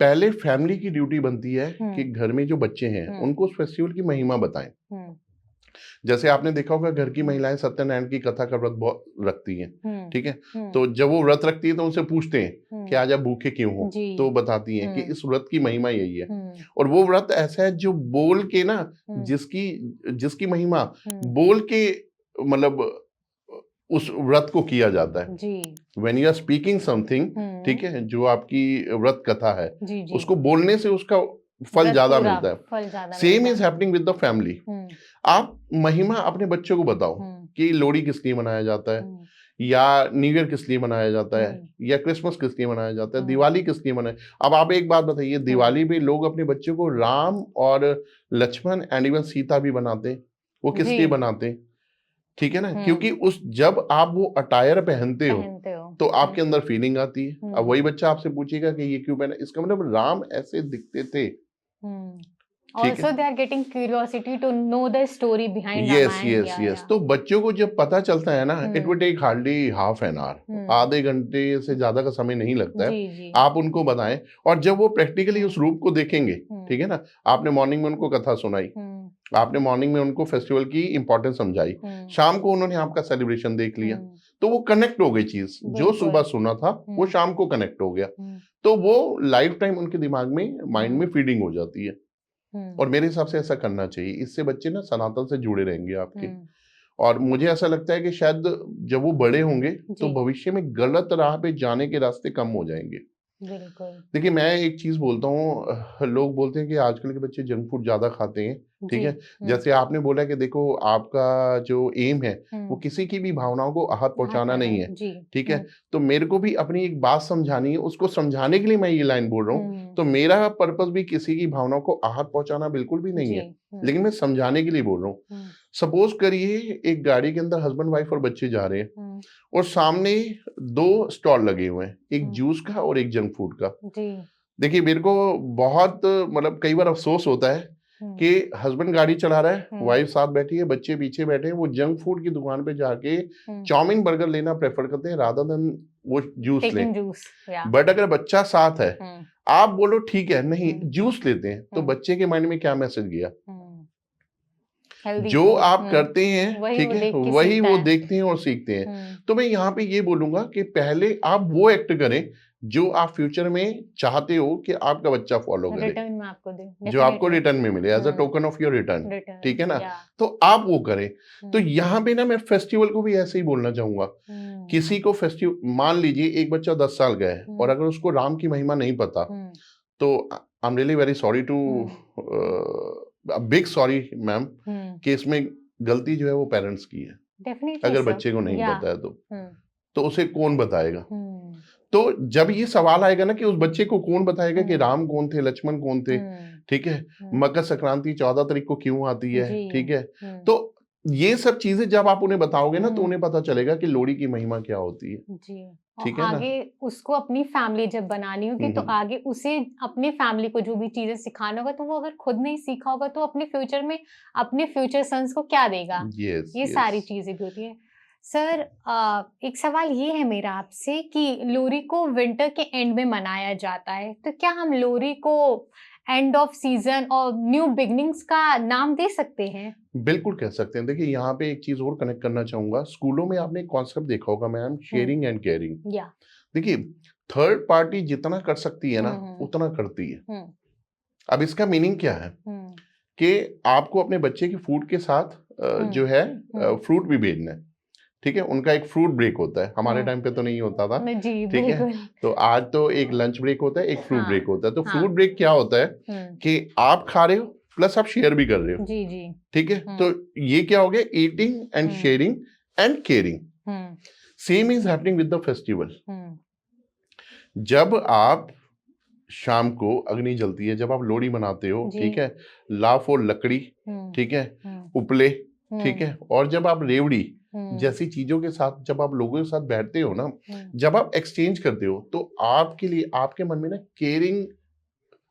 पहले फैमिली की ड्यूटी बनती है कि घर में जो बच्चे हैं उनको उस फेस्टिवल की महिमा बताएं। जैसे आपने देखा होगा, घर की महिलाएं सत्यनारायण की कथा का व्रत बहुत रखती हैं, ठीक है। तो जब वो व्रत रखती है तो उनसे पूछते हैं कि आज आप भूखे क्यों हो, तो बताती हैं कि इस व्रत की महिमा यही है। और वो व्रत ऐसा है जो बोल के ना, जिसकी महिमा बोल के, मतलब उस व्रत को किया जाता है। When you are speaking something, ठीक है, जो आपकी व्रत कथा है, उसको बोलने से उसका फल ज्यादा मिलता है। Same is happening with the family. आप महिमा अपने बच्चों को बताओ कि लोहड़ी किस लिए मनाया जाता है, या न्यू ईयर किस लिए मनाया जाता है, या क्रिसमस किस लिए मनाया जाता है, दिवाली किस लिए मनाया। अब आप एक बात बताइए, दिवाली पे लोग अपने बच्चों को राम और लक्ष्मण एंड इवन सीता भी बनाते हैं, वो किस लिए बनाते हैं, ठीक है ना, क्योंकि उस जब आप वो अटायर पहनते हो तो आपके अंदर फीलिंग आती है। अब वही बच्चा आपसे पूछेगा कि ये क्यों पहना, इसका मतलब राम ऐसे दिखते थे, ठीक है। Also, they are getting curiosity to know the story behind yes Ramayana. Yes Yeah, yes yeah. तो बच्चों को जब पता चलता है ना, it hmm, will take hardly half an hour, hmm, आधे घंटे से ज्यादा का समय नहीं लगता है। जी जी। आप उनको बताएं, और जब वो प्रैक्टिकली उस रूप को देखेंगे, हम्म, ठीक है ना, आपने मॉर्निंग में उनको कथा सुनाई, हम्म, आपने मॉर्निंग में उनको फेस्टिवल की इंपॉर्टेंस समझाई, हम्म, शाम को उन्होंने आपका सेलिब्रेशन देख लिया, हम्म, तो वो कनेक्ट हो गई चीज, जो सुबह बिल्कुल। सुना था वो हम्म, शाम को कनेक्ट हो गया, हम्म, तो वो लाइफ टाइम उनके दिमाग में, माइंड में हम्म, फीडिंग हो जाती है। हम्म, और मेरे हिसाब से ऐसा करना चाहिए, इससे बच्चे ना सनातन से जुड़े रहेंगे आपके। हम्म, और मुझे ऐसा लगता है कि शायद जब वो बड़े होंगे तो जी भविष्य में गलत राह पे जाने के रास्ते कम हो जाएंगे। बिल्कुल। देखिए, मैं एक चीज बोलता हूँ, लोग बोलते हैं कि आजकल के बच्चे जंक फूड ज्यादा खाते हैं, ठीक जी। है। जैसे आपने बोला कि देखो, आपका जो एम है वो किसी की भी भावनाओं को आहत हाथ पहुंचाना नहीं है, जी। ठीक है। तो मेरे को भी अपनी एक बात समझानी है, उसको समझाने के लिए मैं ये लाइन बोल रहा हूँ। तो मेरा पर्पस भी किसी की भावनाओं को आहत पहुंचाना बिल्कुल भी नहीं जी। है, लेकिन मैं समझाने के लिए बोल रहा हूँ। सपोज करिए एक गाड़ी के अंदर हस्बैंड वाइफ और बच्चे जा रहे हैं, और सामने दो स्टॉल लगे हुए हैं, एक जूस का और एक जंक फूड का। जी। देखिए, मेरे को बहुत मतलब कई बार अफसोस होता है कि हस्बैंड गाड़ी चला रहा है, वाइफ साथ बैठी है, बच्चे पीछे बैठे हैं, वो जंक फूड की दुकान पे जाके चाउमीन बर्गर लेना प्रेफर करते हैं रादर देन वो जूस लें। जूस बट अगर बच्चा साथ है, आप बोलो ठीक है, नहीं जूस लेते हैं, तो बच्चे के माइंड में क्या मैसेज गया? जो आप करते हैं, ठीक है, वही वो देखते हैं और सीखते हैं। तो मैं यहाँ पे ये बोलूंगा कि पहले आप वो एक्ट करें जो आप फ्यूचर में चाहते हो कि आपका बच्चा फॉलो करे, रिटर्न में आपको दे, जो आपको रिटर्न में मिले as a token of your return, ठीक है ना। या तो आप वो करें। तो यहाँ पे ना मैं फेस्टिवल को भी ऐसे ही बोलना चाहूंगा। किसी को फेस्टिवल, मान लीजिए एक बच्चा 10 साल का है और अगर उसको राम की महिमा नहीं पता, तो I am really very sorry to, big sorry ma'am, कि इसमें गलती जो है वो पेरेंट्स की है। डेफिनेटली अगर सर, बच्चे को नहीं या पता है तो उसे कौन बताएगा? तो जब ये सवाल आएगा ना कि उस बच्चे को कौन बताएगा कि राम कौन थे, लक्ष्मण कौन थे, ठीक है, मकर संक्रांति 14 तारीख को क्यों आती है, ठीक है। तो ये सब चीजें जब आप उन्हें बताओगे ना, तो उन्हें पता चलेगा कि लोहड़ी की महिमा क्या होती है, जी। ठीक है ना। आगे उसको अपनी फैमिली जब बनानी होगी, तो आगे उसे अपने फैमिली को जो भी चीजें सिखाना होगा, तो वो अगर खुद नहीं सीखा होगा तो अपने फ्यूचर में अपने फ्यूचर सन्स को क्या देगा? ये सारी चीजें भी होती है। सर, एक सवाल ये है मेरा आपसे कि लोहड़ी को विंटर के एंड में मनाया जाता है, तो क्या हम लोहड़ी को एंड ऑफ सीजन और न्यू बिगनिंग्स का नाम दे सकते हैं? बिल्कुल कह सकते हैं। देखिए, यहाँ पे एक चीज और कनेक्ट करना चाहूंगा। स्कूलों में आपने कॉन्सेप्ट देखा होगा मैम, शेयरिंग एंड केयरिंग। या देखिए, थर्ड पार्टी जितना कर सकती है ना, उतना करती है। अब इसका मीनिंग क्या है कि आपको अपने बच्चे के फूड के साथ जो है फ्रूट भी भेजना है, ठीक है। उनका एक फ्रूट ब्रेक होता है, हमारे टाइम पे तो नहीं होता था, जी, ठीक है। तो आज तो एक लंच ब्रेक होता है, एक फ्रूट ब्रेक होता है। तो फ्रूट ब्रेक क्या होता है कि आप खा रहे हो प्लस आप शेयर भी कर रहे हो, जी जी, ठीक है। तो ये क्या हो गया? Eating and sharing and caring. Same is happening with the festival. जब आप शाम को अग्नि जलती है, जब आप लोहड़ी मनाते हो, ठीक है, लाफ और लकड़ी, ठीक है, उपले, ठीक है, और जब आप रेवड़ी जैसी चीजों के साथ, जब आप लोगों के साथ बैठते हो ना, जब आप एक्सचेंज करते हो, तो आपके लिए, आपके मन में ना केयरिंग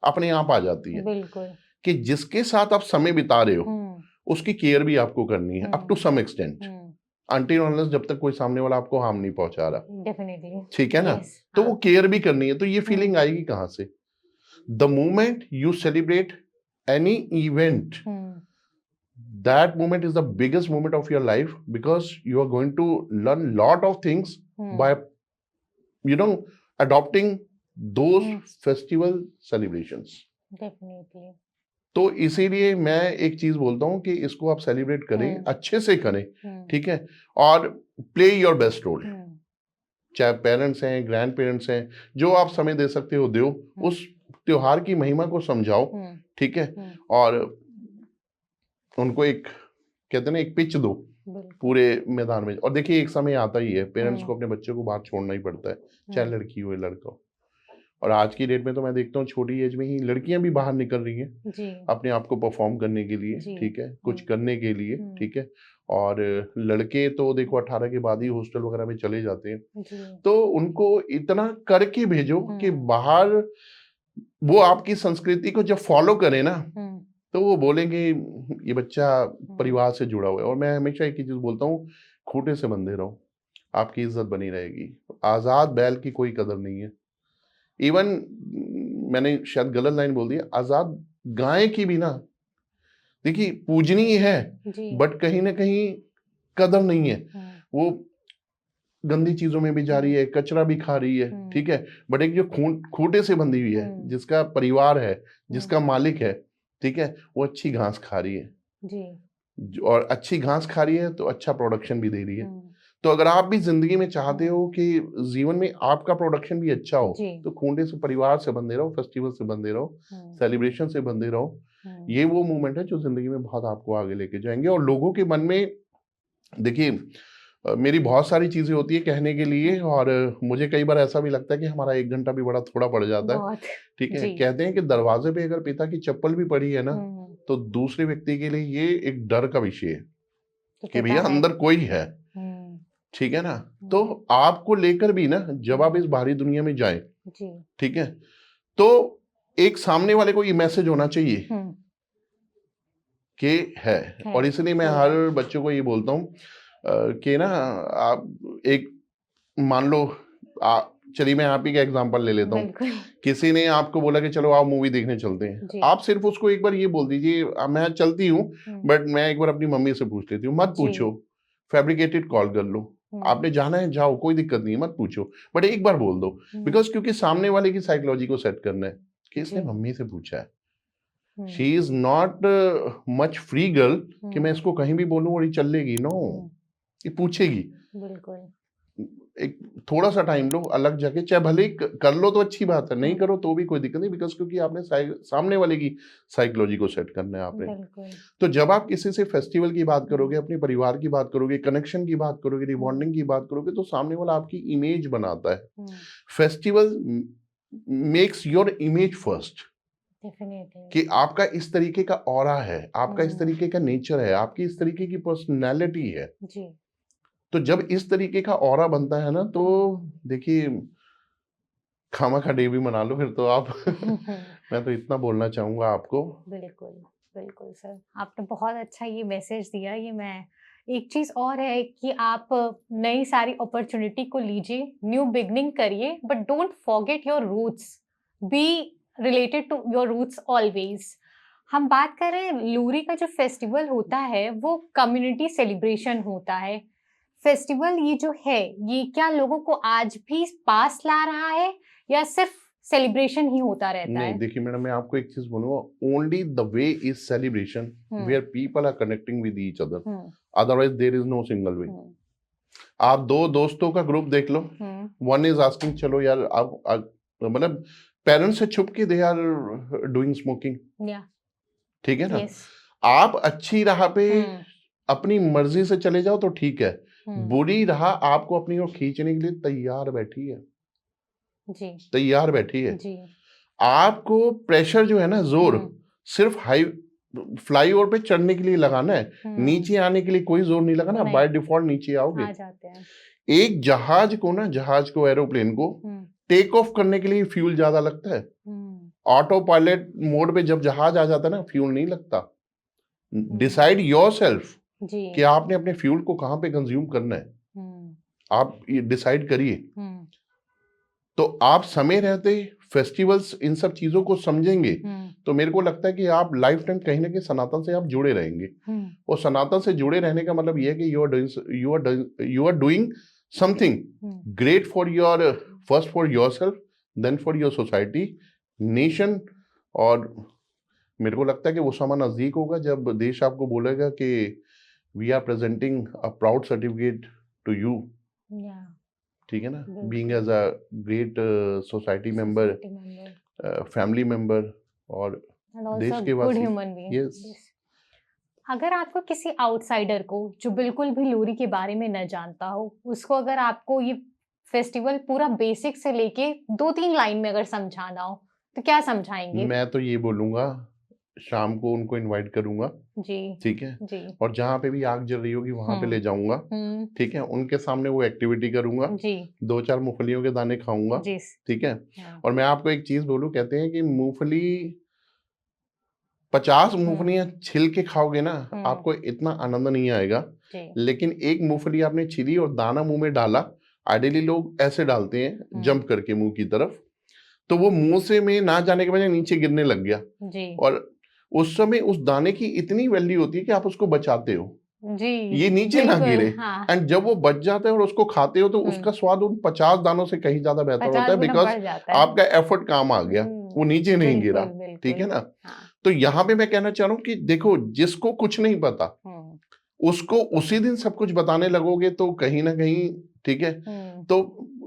अपने आप आ जाती है। बिल्कुल, कि कि जिसके साथ आप समय बिता रहे हो उसकी केयर भी आपको करनी है, up to some extent, until unless जब तक कोई सामने वाला आपको हार्म नहीं पहुंचा रहा, डेफिनेटली, ठीक है ना। तो वो केयर भी करनी है। तो ये फीलिंग आएगी कहां से? The moment you celebrate any event, that moment is the biggest moment of your life, because you are going to learn lot of things by adopting those festival celebrations. Definitely. तो इसीलिए मैं एक चीज बोलता हूँ कि इसको आप सेलिब्रेट करें, अच्छे से करें, ठीक है, और प्ले योर बेस्ट रोल। चाहे पेरेंट्स हैं, ग्रैंड पेरेंट्स हैं, जो आप समय दे सकते हो दो, उस त्योहार की महिमा को समझाओ, ठीक है, और उनको एक, कहते हैं ना, एक पिच दो पूरे मैदान में। और देखिए, एक समय आता ही है पेरेंट्स को अपने बच्चे को बाहर छोड़ना ही पड़ता है, चाहे लड़की हो या लड़का हो। और आज की डेट में तो मैं देखता हूँ छोटी एज में ही लड़कियां भी बाहर निकल रही हैं अपने आप को परफॉर्म करने के लिए, ठीक है, कुछ करने के लिए, ठीक है। और लड़के तो देखो 18 के बाद ही हॉस्टल वगैरह में चले जाते हैं। तो उनको इतना करके भेजो कि बाहर वो आपकी संस्कृति को जब फॉलो करें ना, तो वो बोलेंगे ये बच्चा परिवार से जुड़ा हुआ है। और मैं हमेशा एक ही चीज बोलता हूँ, खूंटे से बंधे रहो, आपकी इज्जत बनी रहेगी। आजाद बैल की कोई कदर नहीं है। इवन मैंने शायद गलत लाइन बोल दी, आजाद गाय की भी ना, देखिए पूजनीय है, जी। बट कहीं ना कहीं कदर नहीं है। वो गंदी चीजों में भी जा रही है, कचरा भी खा रही है, ठीक है। बट एक जो खूंटे से बंधी हुई है, जिसका परिवार है, जिसका मालिक है, ठीक है, वो अच्छी घास खा रही है जी। और अच्छी घास खा रही है तो अच्छा प्रोडक्शन भी दे रही है। तो अगर आप भी जिंदगी में चाहते हो कि जीवन में आपका प्रोडक्शन भी अच्छा हो, तो खूंटे से परिवार से बंधे रहो, फेस्टिवल से बंधे रहो, सेलिब्रेशन से बंधे रहो। ये वो मूवमेंट है जो जिंदगी में बहुत आपको आगे लेके जाएंगे। और लोगों के मन में, देखिए मेरी बहुत सारी चीजें होती है कहने के लिए, और मुझे कई बार ऐसा भी लगता है कि हमारा 1 घंटा भी बड़ा थोड़ा पड़ जाता है, ठीक है। कहते हैं कि दरवाजे पे अगर पिता की चप्पल भी पड़ी है ना, तो दूसरे व्यक्ति के लिए ये एक डर का विषय है कि भैया अंदर कोई है, ठीक है ना। तो आपको लेकर भी ना, जब आप इस बाहरी दुनिया में जाए, ठीक है, तो एक सामने वाले को ये मैसेज होना चाहिए कि है। और इसलिए मैं हर बच्चों को ये बोलता हूँ कि ना, आप एक मान लो, चलिए मैं आप ही का एग्जांपल ले लेता हूँ। किसी ने आपको बोला कि चलो आप मूवी देखने चलते हैं, आप सिर्फ उसको एक बार ये बोल दीजिए मैं चलती हूँ, बट मैं एक बार अपनी मम्मी से पूछ लेती हूँ। मत पूछो, फैब्रिकेटेड कॉल कर लो, आपने जाना है जाओ, कोई दिक्कत नहीं है, मत पूछो, बट एक बार बोल दो। बिकॉज क्योंकि सामने वाले की साइकोलॉजी को सेट करना है कि इसने मम्मी से पूछा है। She is not much free girl कि मैं इसको कहीं भी बोलूं और ये चल लेगी। नो, ये पूछेगी। बिल्कुल। एक थोड़ा सा टाइम लो, अलग जगह, चाहे भले ही कर लो तो अच्छी बात है, नहीं करो तो भी कोई दिक्कत नहीं, बिकॉज क्योंकि आपने सामने वाले की साइकोलॉजी को सेट करना है आपने। तो जब आप किसी से फेस्टिवल की बात करोगे, अपने परिवार की बात करोगे, कनेक्शन की बात करोगे, रिबॉन्डिंग की बात करोगे, तो सामने वाला आपकी इमेज बनाता है। Festival makes your image first, कि आपका इस तरीके का ऑरा है, आपका इस तरीके का नेचर है, आपकी इस तरीके की पर्सनैलिटी है जी। तो जब इस तरीके का ऑरा बनता है ना, तो देखिए खामा खा डे भी मना लो फिर तो आप मैं तो इतना बोलना चाहूंगा आपको। बिल्कुल बिल्कुल सर, आपने बहुत अच्छा ये मैसेज दिया। ये मैं एक चीज और है कि आप नई सारी अपॉर्चुनिटी को लीजिए, न्यू बिगनिंग करिए, but don't forget your roots, be related to your roots always. हम बात कर रहे हैं लोहरी का जो फेस्टिवल होता है वो कम्युनिटी सेलिब्रेशन होता है। फेस्टिवल ये जो है, ये क्या लोगों को आज भी पास ला रहा है या सिर्फ सेलिब्रेशन ही होता रहता नहीं, है? देखिए मैडम, मैं आपको एक चीज बोलूंगा, only the way is celebration where people are connecting with each other, otherwise there is no single way. आप दो दोस्तों का ग्रुप देख लो, वन इज आस्किंग चलो यार आप मतलब पेरेंट्स से छुप के दे आर डूइंग स्मोकिंग, ठीक है ना। आप अच्छी राह पे अपनी मर्जी से चले जाओ तो ठीक है, बुरी राह आपको अपनी ओर खींचने के लिए तैयार बैठी है जी, तैयार बैठी है जी। आपको प्रेशर जो है ना, जोर सिर्फ हाई फ्लाई ओवर पे चढ़ने के लिए लगाना है, नीचे आने के लिए कोई जोर नहीं लगाना, बाय डिफॉल्ट नीचे आओगे। आ जाते हैं। एक जहाज को एरोप्लेन को टेक ऑफ करने के लिए फ्यूल ज्यादा लगता है, ऑटो पायलट मोड पे जब जहाज आ जाता है ना, फ्यूल नहीं लगता। डिसाइड योरसेल्फ कि आपने अपने फ्यूल को कहां पे कंज्यूम करना है, आप ये डिसाइड करिए। तो आप समय रहते फेस्टिवल्स इन सब चीजों को समझेंगे तो मेरे को लगता है कि आप लाइफ टाइम कहीं ना कहीं सनातन से आप जुड़े रहेंगे। और सनातन से जुड़े रहने का मतलब यह है कि you are doing something great for your, first for yourself, then for your society, nation. और मेरे को लगता है कि वो समय नजदीक होगा जब देश आपको बोलेगा कि we are presenting a proud certificate to you, ठीक है ना, being as a great society member, family member और देश के वासी। यस। अगर आपको किसी आउटसाइडर को जो बिल्कुल भी लोहरी के बारे में न जानता हो, उसको अगर आपको ये फेस्टिवल पूरा बेसिक से लेके 2-3 लाइन में अगर समझाना हो तो क्या समझाएंगे? मैं तो ये बोलूंगा, शाम को उनको इनवाइट करूंगा जी, ठीक है जी। और जहाँ पे भी आग जल रही होगी वहां पे ले जाऊंगा, ठीक है, उनके सामने वो एक्टिविटी करूंगा जी, 2-4 मूंगफलियों के दाने खाऊंगा जी, ठीक है। और मैं आपको एक चीज बोलूं, कहते हैं कि मूंगफली 50 मूंगफलियां छिल के खाओगे ना, हम्म। आपको इतना आनंद नहीं आएगा। जी। लेकिन एक मूंगफली आपने छिली और दाना मुंह में डाला, आइडियली लोग ऐसे डालते हैं जंप करके मुंह की तरफ, तो वो मुंह से में ना जाने के बजाय नीचे गिरने लग गया। जी। और उस समय उस दाने की इतनी वैल्यू होती है कि आप उसको बचाते हो, जी। ये नीचे ना बिल्कुल, गिरे। हाँ। एंड जब वो बच जाता है और उसको खाते हो तो हम्म। उसका स्वाद उन 50 दानों से कहीं ज्यादा बेहतर होता 50 है, गुना बिकॉज बढ़ जाता है। आपका एफर्ट काम आ गया, वो नीचे नहीं गिरा। बिल्कुल ठीक है बिल्कुल। ना? हाँ। तो यहाँ पे मैं कहना चाह रहा हूँ कि देखो, जिसको कुछ नहीं पता उसको उसी दिन सब कुछ बताने लगोगे तो कहीं ना कहीं, ठीक है, तो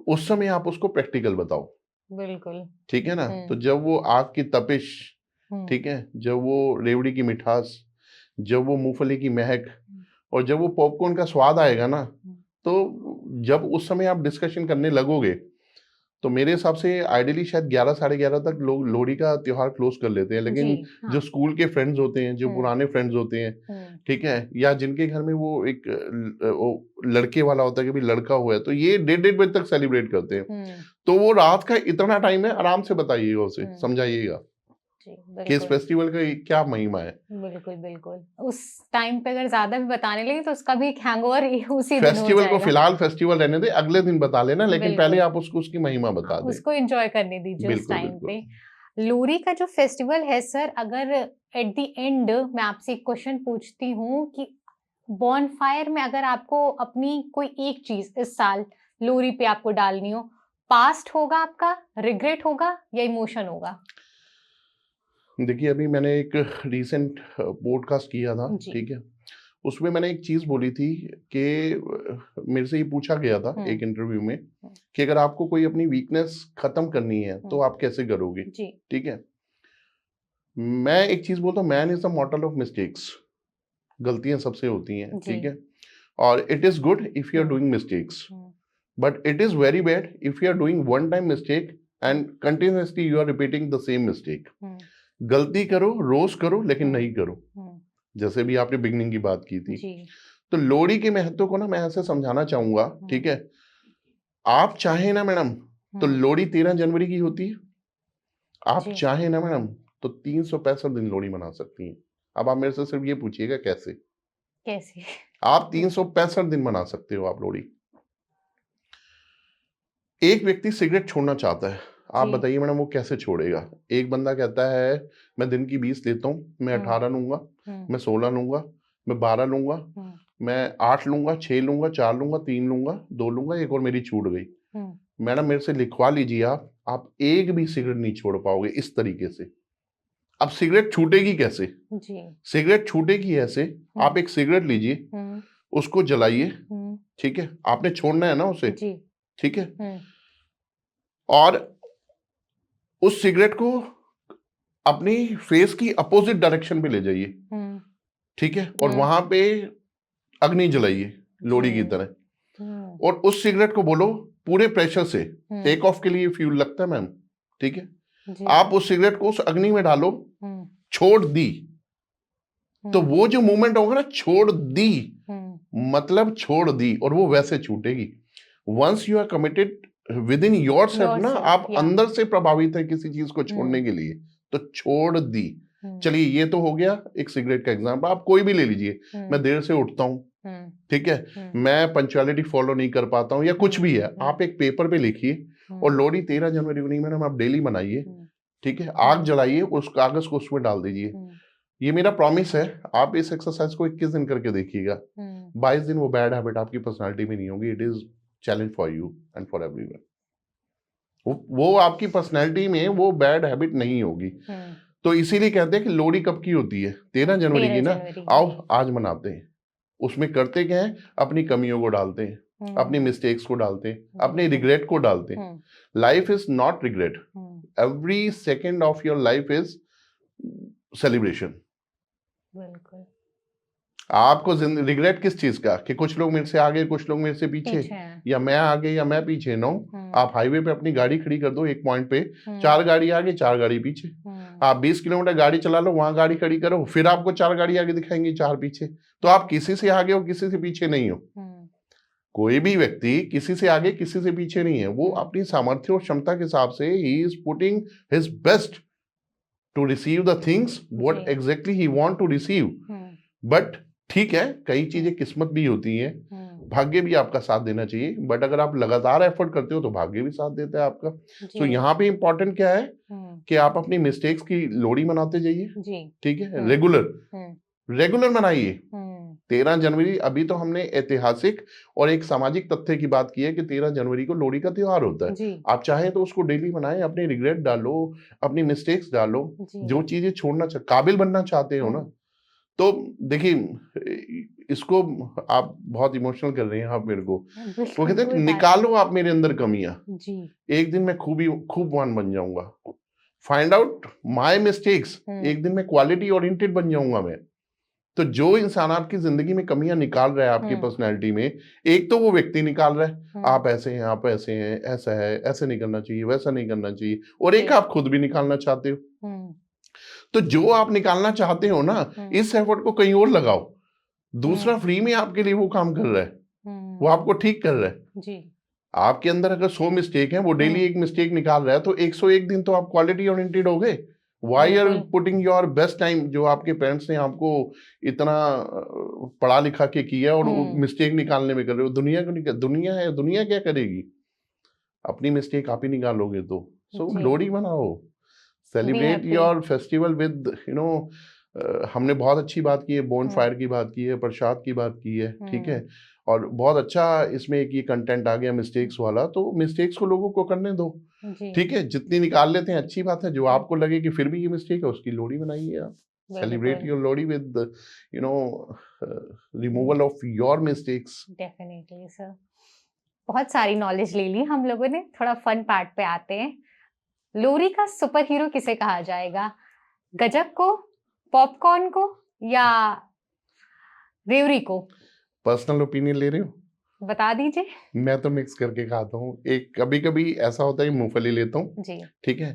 उस समय आप उसको प्रैक्टिकल बताओ। बिल्कुल। ठीक है ना? तो जब वो आग की तपिश, ठीक है, जब वो रेवड़ी की मिठास, जब वो मूंगफली की महक और जब वो पॉपकॉर्न का स्वाद आएगा ना, तो जब उस समय आप डिस्कशन करने लगोगे तो मेरे हिसाब से आइडियली शायद 11 साढ़े 11 तक लोग लोहड़ी का त्योहार क्लोज कर लेते हैं। लेकिन जो स्कूल के फ्रेंड्स होते हैं, जो पुराने फ्रेंड्स होते हैं, ठीक है, या जिनके घर में वो एक वो लड़के वाला होता है कि भाई लड़का हुआ है, तो ये 1:30 बजे तक सेलिब्रेट करते हैं। तो वो रात का इतना टाइम है, आराम से बताइएगा उसे, समझाइएगा कि इस फेस्टिवल का क्या महिमा है। बिल्कुल बिल्कुल। उस टाइम पे अगर ज्यादा भी बताने लगे तो उसका भी एक हैंगओवर उसी दिन हो फेस्टिवल को जाएगा। फिलहाल फेस्टिवल रहने दे, अगले दिन बता लेना, लेकिन पहले आप उसको उसकी महिमा बता दें। उसको एंजॉय करने दीजिए उस टाइम पे। लोहड़ी का जो फेस्टिवल है सर, अगर एट द एंड मैं आपसे एक क्वेश्चन पूछती हूँ कि बॉनफायर में अगर आपको अपनी कोई एक चीज इस साल लोहड़ी पे आपको डालनी हो, पास्ट होगा आपका, रिग्रेट होगा या इमोशन होगा? देखिए, अभी मैंने एक रिसेंट पॉडकास्ट किया था, ठीक है, उसमें मैंने एक चीज बोली थी कि मेरे से ये पूछा गया था एक इंटरव्यू में कि अगर आपको कोई अपनी वीकनेस खत्म करनी है तो आप कैसे करोगे? ठीक है, मैं एक चीज बोलता हूँ, man is the mortal of mistakes. गलतियां सबसे होती हैं, ठीक है, और it is good if you are doing mistakes, but it is very bad if you are doing one time mistake and continuously you are repeating the same mistake. गलती करो, रोज करो, लेकिन नहीं करो। जैसे भी आपने बिगनिंग की बात की थी, तो लोहड़ी के महत्व को ना मैं ऐसे समझाना चाहूंगा, ठीक है, आप चाहे ना मैडम तो लोहड़ी 13 जनवरी की होती है, आप चाहे ना मैडम तो 365 दिन लोहड़ी मना सकती हैं। अब आप मेरे से सिर्फ ये पूछिएगा कैसे? कैसे? आप 365 दिन मना सकते हो आप लोहड़ी। एक व्यक्ति सिगरेट छोड़ना चाहता है, आप बताइए मैडम वो कैसे छोड़ेगा? एक बंदा कहता है मैं दिन की 20 लेता हूँ, मैं 18 लूंगा, मैं 16 लूंगा, मैं 12 लूंगा, मैं 8 लूंगा, 6 लूंगा, 4 लूंगा, 3 लूंगा, 2 लूंगा, एक और मेरी छूट गई। मैडम मेरे से लिखवा लीजिए, आप एक भी सिगरेट नहीं छोड़ पाओगे इस तरीके से। अब सिगरेट छूटेगी कैसे? सिगरेट छूटेगी ऐसे, आप एक सिगरेट लीजिए, उसको जलाइए, ठीक है, आपने छोड़ना है ना उसे, ठीक है, और उस सिगरेट को अपनी फेस की अपोजिट डायरेक्शन पे ले जाइए, ठीक है, और वहां पे अग्नि जलाइए लोहड़ी की तरह, और उस सिगरेट को बोलो पूरे प्रेशर से, टेक ऑफ के लिए फ्यूल लगता है मैम, ठीक है, आप उस सिगरेट को उस अग्नि में डालो, छोड़ दी, तो वो जो मूवमेंट होगा ना, छोड़ दी मतलब छोड़ दी, और वो वैसे छूटेगी। Once you are committed with in your self ना, आप अंदर से प्रभावित है किसी चीज को छोड़ने के लिए, तो छोड़ दी। चलिए ये तो हो गया एक सिगरेट का एग्जाम्पल, आप कोई भी ले लीजिए, मैं देर से उठता हूँ, ठीक है, मैं पंक्चुअलिटी फॉलो नहीं कर पाता हूँ, या कुछ भी है, आप एक पेपर पे लिखिए, और लोहड़ी 13 जनवरी को नहीं मैडम आप डेली मनाइए, ठीक है, आग जलाइए, उस कागज को उसमें डाल दीजिए। ये मेरा प्रॉमिस है, आप इस एक्सरसाइज को 21 दिन करके देखिएगा, 22 दिन वो बैड हैबिट आपकी पर्सनालिटी में नहीं होगी। It is challenge for you and for everyone. वो आपकी पर्सनालिटी में वो बैड हैबिट नहीं होगी। तो इसीलिए कहते हैं कि लोहड़ी कब की होती है? 13 जनवरी की ना। आओ आज मनाते हैं। उसमें करते क्या है, अपनी कमियों को डालते हैं, अपनी मिस्टेक्स को डालते हैं, अपने रिग्रेट को डालते हैं। Life is not regret, every second of your life is celebration. बिल्कुल। आपको रिग्रेट किस चीज का, कि कुछ लोग मेरे से आगे, कुछ लोग मेरे से पीछे, या मैं आगे या मैं पीछे? नो, आप हाईवे पे अपनी गाड़ी खड़ी कर दो एक पॉइंट पे, 4 गाड़ी आगे 4 गाड़ी पीछे, आप 20 किलोमीटर गाड़ी चला लो, वहां गाड़ी खड़ी करो, फिर आपको 4 गाड़ी आगे दिखाएंगी, 4 पीछे। तो आप किसी से आगे हो, किसी से पीछे नहीं हो। कोई भी व्यक्ति किसी से आगे किसी से पीछे नहीं है, वो अपनी सामर्थ्य और क्षमता के हिसाब से he is putting his best to receive the things what जी। Exactly he want to receive. But ठीक है, कई चीजें किस्मत भी होती हैं, भाग्य भी आपका साथ देना चाहिए, बट अगर आप लगातार एफर्ट करते हो तो भाग्य भी साथ देता है आपका। तो यहाँ पे इम्पोर्टेंट क्या है कि आप अपनी मिस्टेक्स की लोड़ी मनाते जाइए, ठीक है, रेगुलर मनाइए। 13 जनवरी, अभी तो हमने ऐतिहासिक और एक सामाजिक तथ्य की बात की है कि 13 जनवरी को लोहड़ी का त्योहार होता है। आप चाहें तो उसको डेली मनाएं, अपने रिग्रेट डालो, अपनी मिस्टेक्स डालो, जो चीजें छोड़ना काबिल बनना चाहते हो ना। तो देखिए, इसको आप बहुत इमोशनल कर रहे हैं आप मेरे को। वो कहते हैं कि निकालो आप मेरे अंदर कमियां, एक दिन मैं खूबवान बन जाऊंगा। फाइंड आउट माय मिस्टेक्स, एक दिन मैं क्वालिटी ओरिएंटेड बन जाऊंगा मैं। तो जो इंसान आपकी जिंदगी में कमियां निकाल रहा है आपकी पर्सनैलिटी में, एक तो वो व्यक्ति निकाल रहा है, आप ऐसे हैं, आप ऐसे हैं, ऐसा है, ऐसे नहीं करना चाहिए, वैसा नहीं करना चाहिए, और एक आप खुद भी निकालना चाहते हो। तो जो आप निकालना चाहते हो ना, इस एफर्ट को कहीं और लगाओ। दूसरा फ्री में आपके लिए वो काम कर रहा है, वो आपको ठीक कर रहा है। आपके अंदर अगर 100 मिस्टेक है, वो डेली एक मिस्टेक निकाल रहा है, तो 101 दिन तो आप क्वालिटी ओरिएंटेड हो गए। Why are putting your best time, जो आपके पेरेंट्स ने आपको इतना पढ़ा लिखा के किया और मिस्टेक निकालने में कर रहे हो। दुनिया है, दुनिया क्या करेगी? अपनी मिस्टेक आप ही निकालोगे तो। सो लोहड़ी मनाओ, सेलिब्रेट योर फेस्टिवल विद हमने बहुत अच्छी बात की है, बोन फायर की बात की है, प्रसाद की बात की है, ठीक है, और बहुत अच्छा इसमें एक ये कंटेंट आ गया मिस्टेक्स वाला। तो मिस्टेक्स को लोगों को करने दो, ठीक है, जितनी निकाल लेते हैं अच्छी बात है। जो आपको लगे कि फिर भी ये मिस्टेक है, उसकी लोहड़ी बनाइए आप। Celebrate your Lohri with removal of your mistakes. Definitely sir, बहुत सारी नॉलेज ले ली हम लोगों ने। थोड़ा फन पार्ट पे आते हैं। लोहड़ी का सुपर हीरो किसे कहा जाएगा? गजक को, पॉपकॉर्न को, या रेवड़ी को? पर्सनल ओपिनियन ले रहे हो? बता दीजिए। मैं तो मिक्स करके खाता हूँ। एक कभी कभी ऐसा होता है मूंगफली लेता हूँ, ठीक है,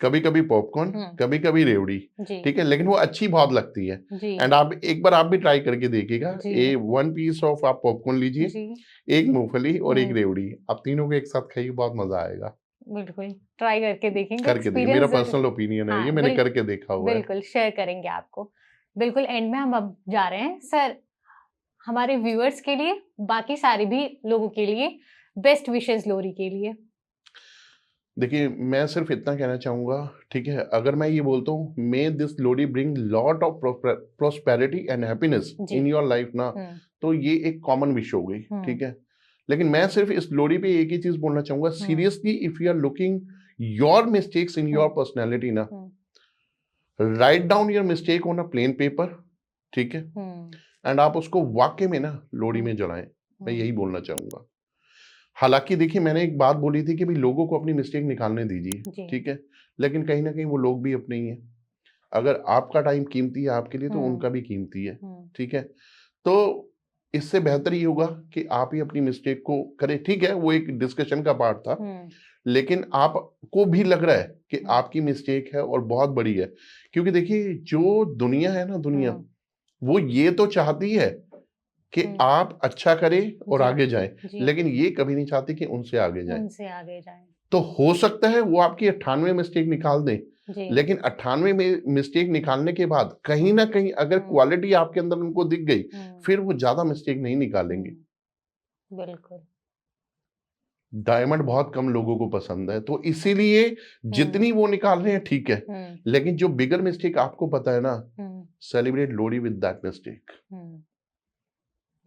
कभी कभी पॉपकॉर्न, कभी कभी रेवड़ी, ठीक है, लेकिन वो अच्छी बहुत लगती है। एंड आप एक बार आप भी ट्राई करके देखिएगा। 1 पीस ऑफ आप पॉपकॉर्न लीजिए, एक मूंगफली और एक रेवड़ी, आप तीनों को एक साथ खाइए, बहुत मजा आएगा। बिल्कुल ट्राई करके देखेंगे। करके देखिए, मेरा पर्सनल ओपिनियन है, ये मैंने करके देखा हुआ है। बिल्कुल शेयर करेंगे आपको। बिल्कुल एंड में हम अब जा रहे हैं सर, हमारे व्यूअर्स के लिए, बाकी सारे भी लोगों के लिए बेस्ट विशेस लोहड़ी के लिए। देखिए, मैं सिर्फ इतना कहना चाहूंगा, ठीक है, अगर मैं ये बोलता हूँ may this Lohri bring lot of prosperity and happiness in your life ना, तो ये एक कॉमन विश हो गई, ठीक है। लेकिन मैं सिर्फ इस लोहड़ी पे एक ही चीज बोलना चाहूंगा, seriously if you are looking your mistakes in your personality ना, write down your mistake on a plain paper, ठीक है, एंड आप उसको वाकई में ना लोहड़ी में जलाएं। मैं यही बोलना चाहूंगा। हालांकि देखिए, मैंने एक बात बोली थी कि भाई लोगों को अपनी मिस्टेक निकालने दीजिए, ठीक है, लेकिन कहीं ना कहीं वो लोग भी अपने ही हैं। अगर आपका टाइम कीमती है आपके लिए, तो उनका भी कीमती है, ठीक है। तो इससे बेहतर ये होगा कि आप ही अपनी मिस्टेक को करें, ठीक है, वो एक डिस्कशन का पार्ट था, लेकिन आपको भी लग रहा है कि आपकी मिस्टेक है और बहुत बड़ी है। क्योंकि देखिए, जो दुनिया है ना, दुनिया वो ये तो चाहती है कि आप अच्छा करें और आगे जाएं, लेकिन ये कभी नहीं चाहती कि उनसे आगे जाएं। तो हो सकता है वो आपकी 98 मिस्टेक निकाल दें, लेकिन 98 में मिस्टेक निकालने के बाद कहीं ना कहीं अगर क्वालिटी आपके अंदर उनको दिख गई, फिर वो ज्यादा मिस्टेक नहीं निकालेंगे। बिल्कुल। डायमंड बहुत कम लोगों को पसंद है, तो इसीलिए जितनी वो निकाल रहे हैं ठीक है, लेकिन जो बिगर मिस्टेक आपको पता है ना, celebrate Lohri with that mistake.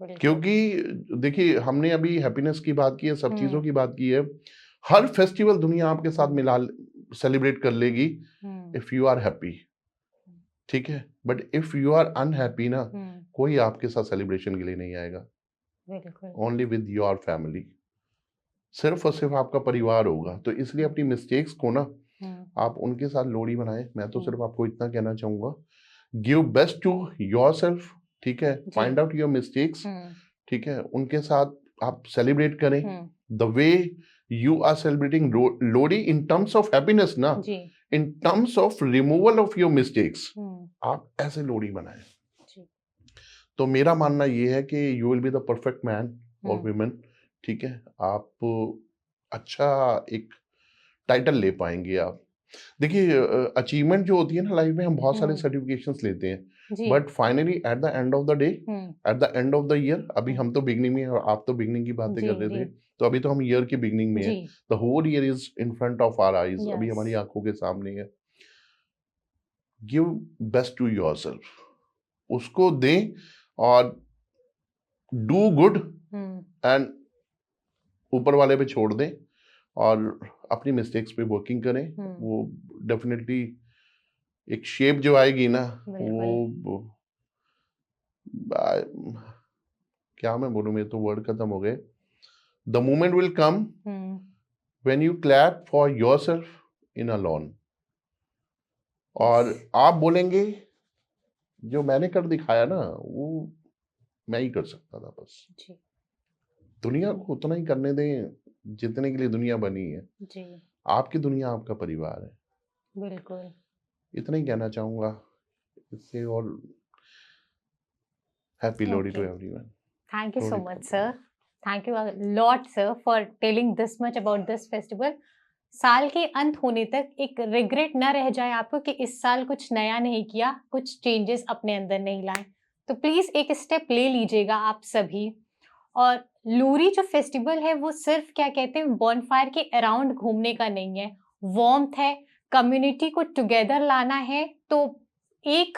क्योंकि देखिए, हमने अभी हैप्पीनेस की बात की है, सब चीजों की बात की है। हर फेस्टिवल दुनिया आपके साथ मिला सेलिब्रेट कर लेगी इफ यू आर हैप्पी, ठीक है, but if you are unhappy ना, कोई आपके साथ सेलिब्रेशन के लिए नहीं आएगा। ओनली विद योर फैमिली, सिर्फ और सिर्फ आपका परिवार होगा। तो इसलिए अपनी मिस्टेक्स को ना आप उनके साथ लोहड़ी बनाएं। मैं तो सिर्फ आपको इतना कहना चाहूंगा, गिव बेस्ट टू योरसेल्फ, ठीक है, फाइंड आउट योर मिस्टेक्स, ठीक है, उनके साथ आप सेलिब्रेट करें the way you are celebrating Lohri in terms of happiness ना, in terms of removal of your mistakes, आप ऐसे लोहड़ी बनाएं। तो मेरा मानना ये है कि you will be the perfect man और वुमेन, ठीक है, आप अच्छा एक टाइटल ले पाएंगे आप, देखिए अचीवमेंट जो होती है ना लाइफ में, हम बहुत सारे हम्म, सर्टिफिकेशंस लेते हैं, जी। But finally at the end of the day, hmm, at the end of the year, अभी हम्म, हम तो बिगनिंग में हैं और आप तो बिगनिंग की बातें जी कर रहे जी थे, तो अभी तो हम ईयर की बिगनिंग में हैं। जी। The whole year is in front of our eyes, अभी यस। हमारी आंखों के सामने है। गिव बेस्ट टू योरसेल्फ, उसको दें और डू गुड हम्म, एंड ऊपर वाले पे छोड़ दें और अपनी मिस्टेक्स पे वर्किंग करें। हम्म, वो डेफिनेटली एक शेप जो आएगी ना, बिल्कुल। वो क्या मैं बोलूं, मेरे तो वर्ड खत्म हो गए। The moment will come hmm, when you clap for yourself in alone, yes. और आप बोलेंगे जो मैंने कर दिखाया ना, वो मैं ही कर सकता था बस। जी दुनिया को उतना ही करने दें जितने के लिए दुनिया बनी है। जी, आपकी दुनिया आपका परिवार है, बिल्कुल। इतना ही कहना चाहूंगा इससे। और happy Lohri to okay, everyone. thank you so Lohri much, to sir. Thank you a lot, sir, for telling this much about this festival. साल के अंत होने तक एक रिग्रेट न रह जाए आपको कि इस साल कुछ नया नहीं किया, कुछ चेंजेस अपने अंदर नहीं लाए। तो प्लीज एक स्टेप ले लीजिएगा आप सभी। और लोहड़ी जो फेस्टिवल है वो सिर्फ क्या कहते हैं बॉनफायर के अराउंड घूमने का नहीं है, वार्मथ है, कम्युनिटी को टुगेदर लाना है। तो एक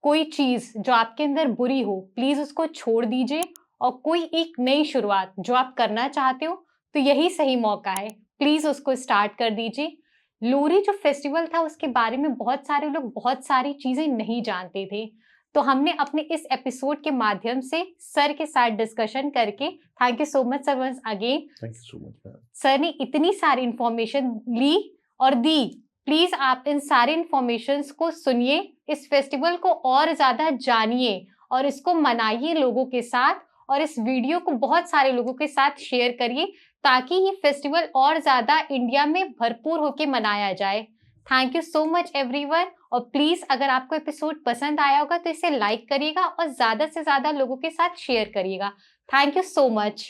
कोई चीज जो आपके अंदर बुरी हो प्लीज उसको छोड़ दीजिए, और कोई एक नई शुरुआत जो आप करना चाहते हो तो यही सही मौका है, प्लीज उसको स्टार्ट कर दीजिए। लोहड़ी जो फेस्टिवल था उसके बारे में बहुत सारे लोग बहुत सारी चीजें नहीं जानते थे, तो हमने अपने इस एपिसोड के माध्यम से सर के साथ डिस्कशन करके, thank you so much sir once again, thank you so much ma'am. Sir ने इतनी सारी इंफॉर्मेशन ली और दी। प्लीज आप इन सारे इंफॉर्मेशंस को सुनिए, इस फेस्टिवल को और ज्यादा जानिए और इसको मनाइए लोगों के साथ, और इस वीडियो को बहुत सारे लोगों के साथ शेयर करिए ताकि ये फेस्टिवल और ज्यादा इंडिया में भरपूर होके मनाया जाए। Thank you so much everyone. और प्लीज अगर आपको एपिसोड पसंद आया होगा तो इसे लाइक करिएगा और ज्यादा से ज्यादा लोगों के साथ शेयर करिएगा। Thank you so much.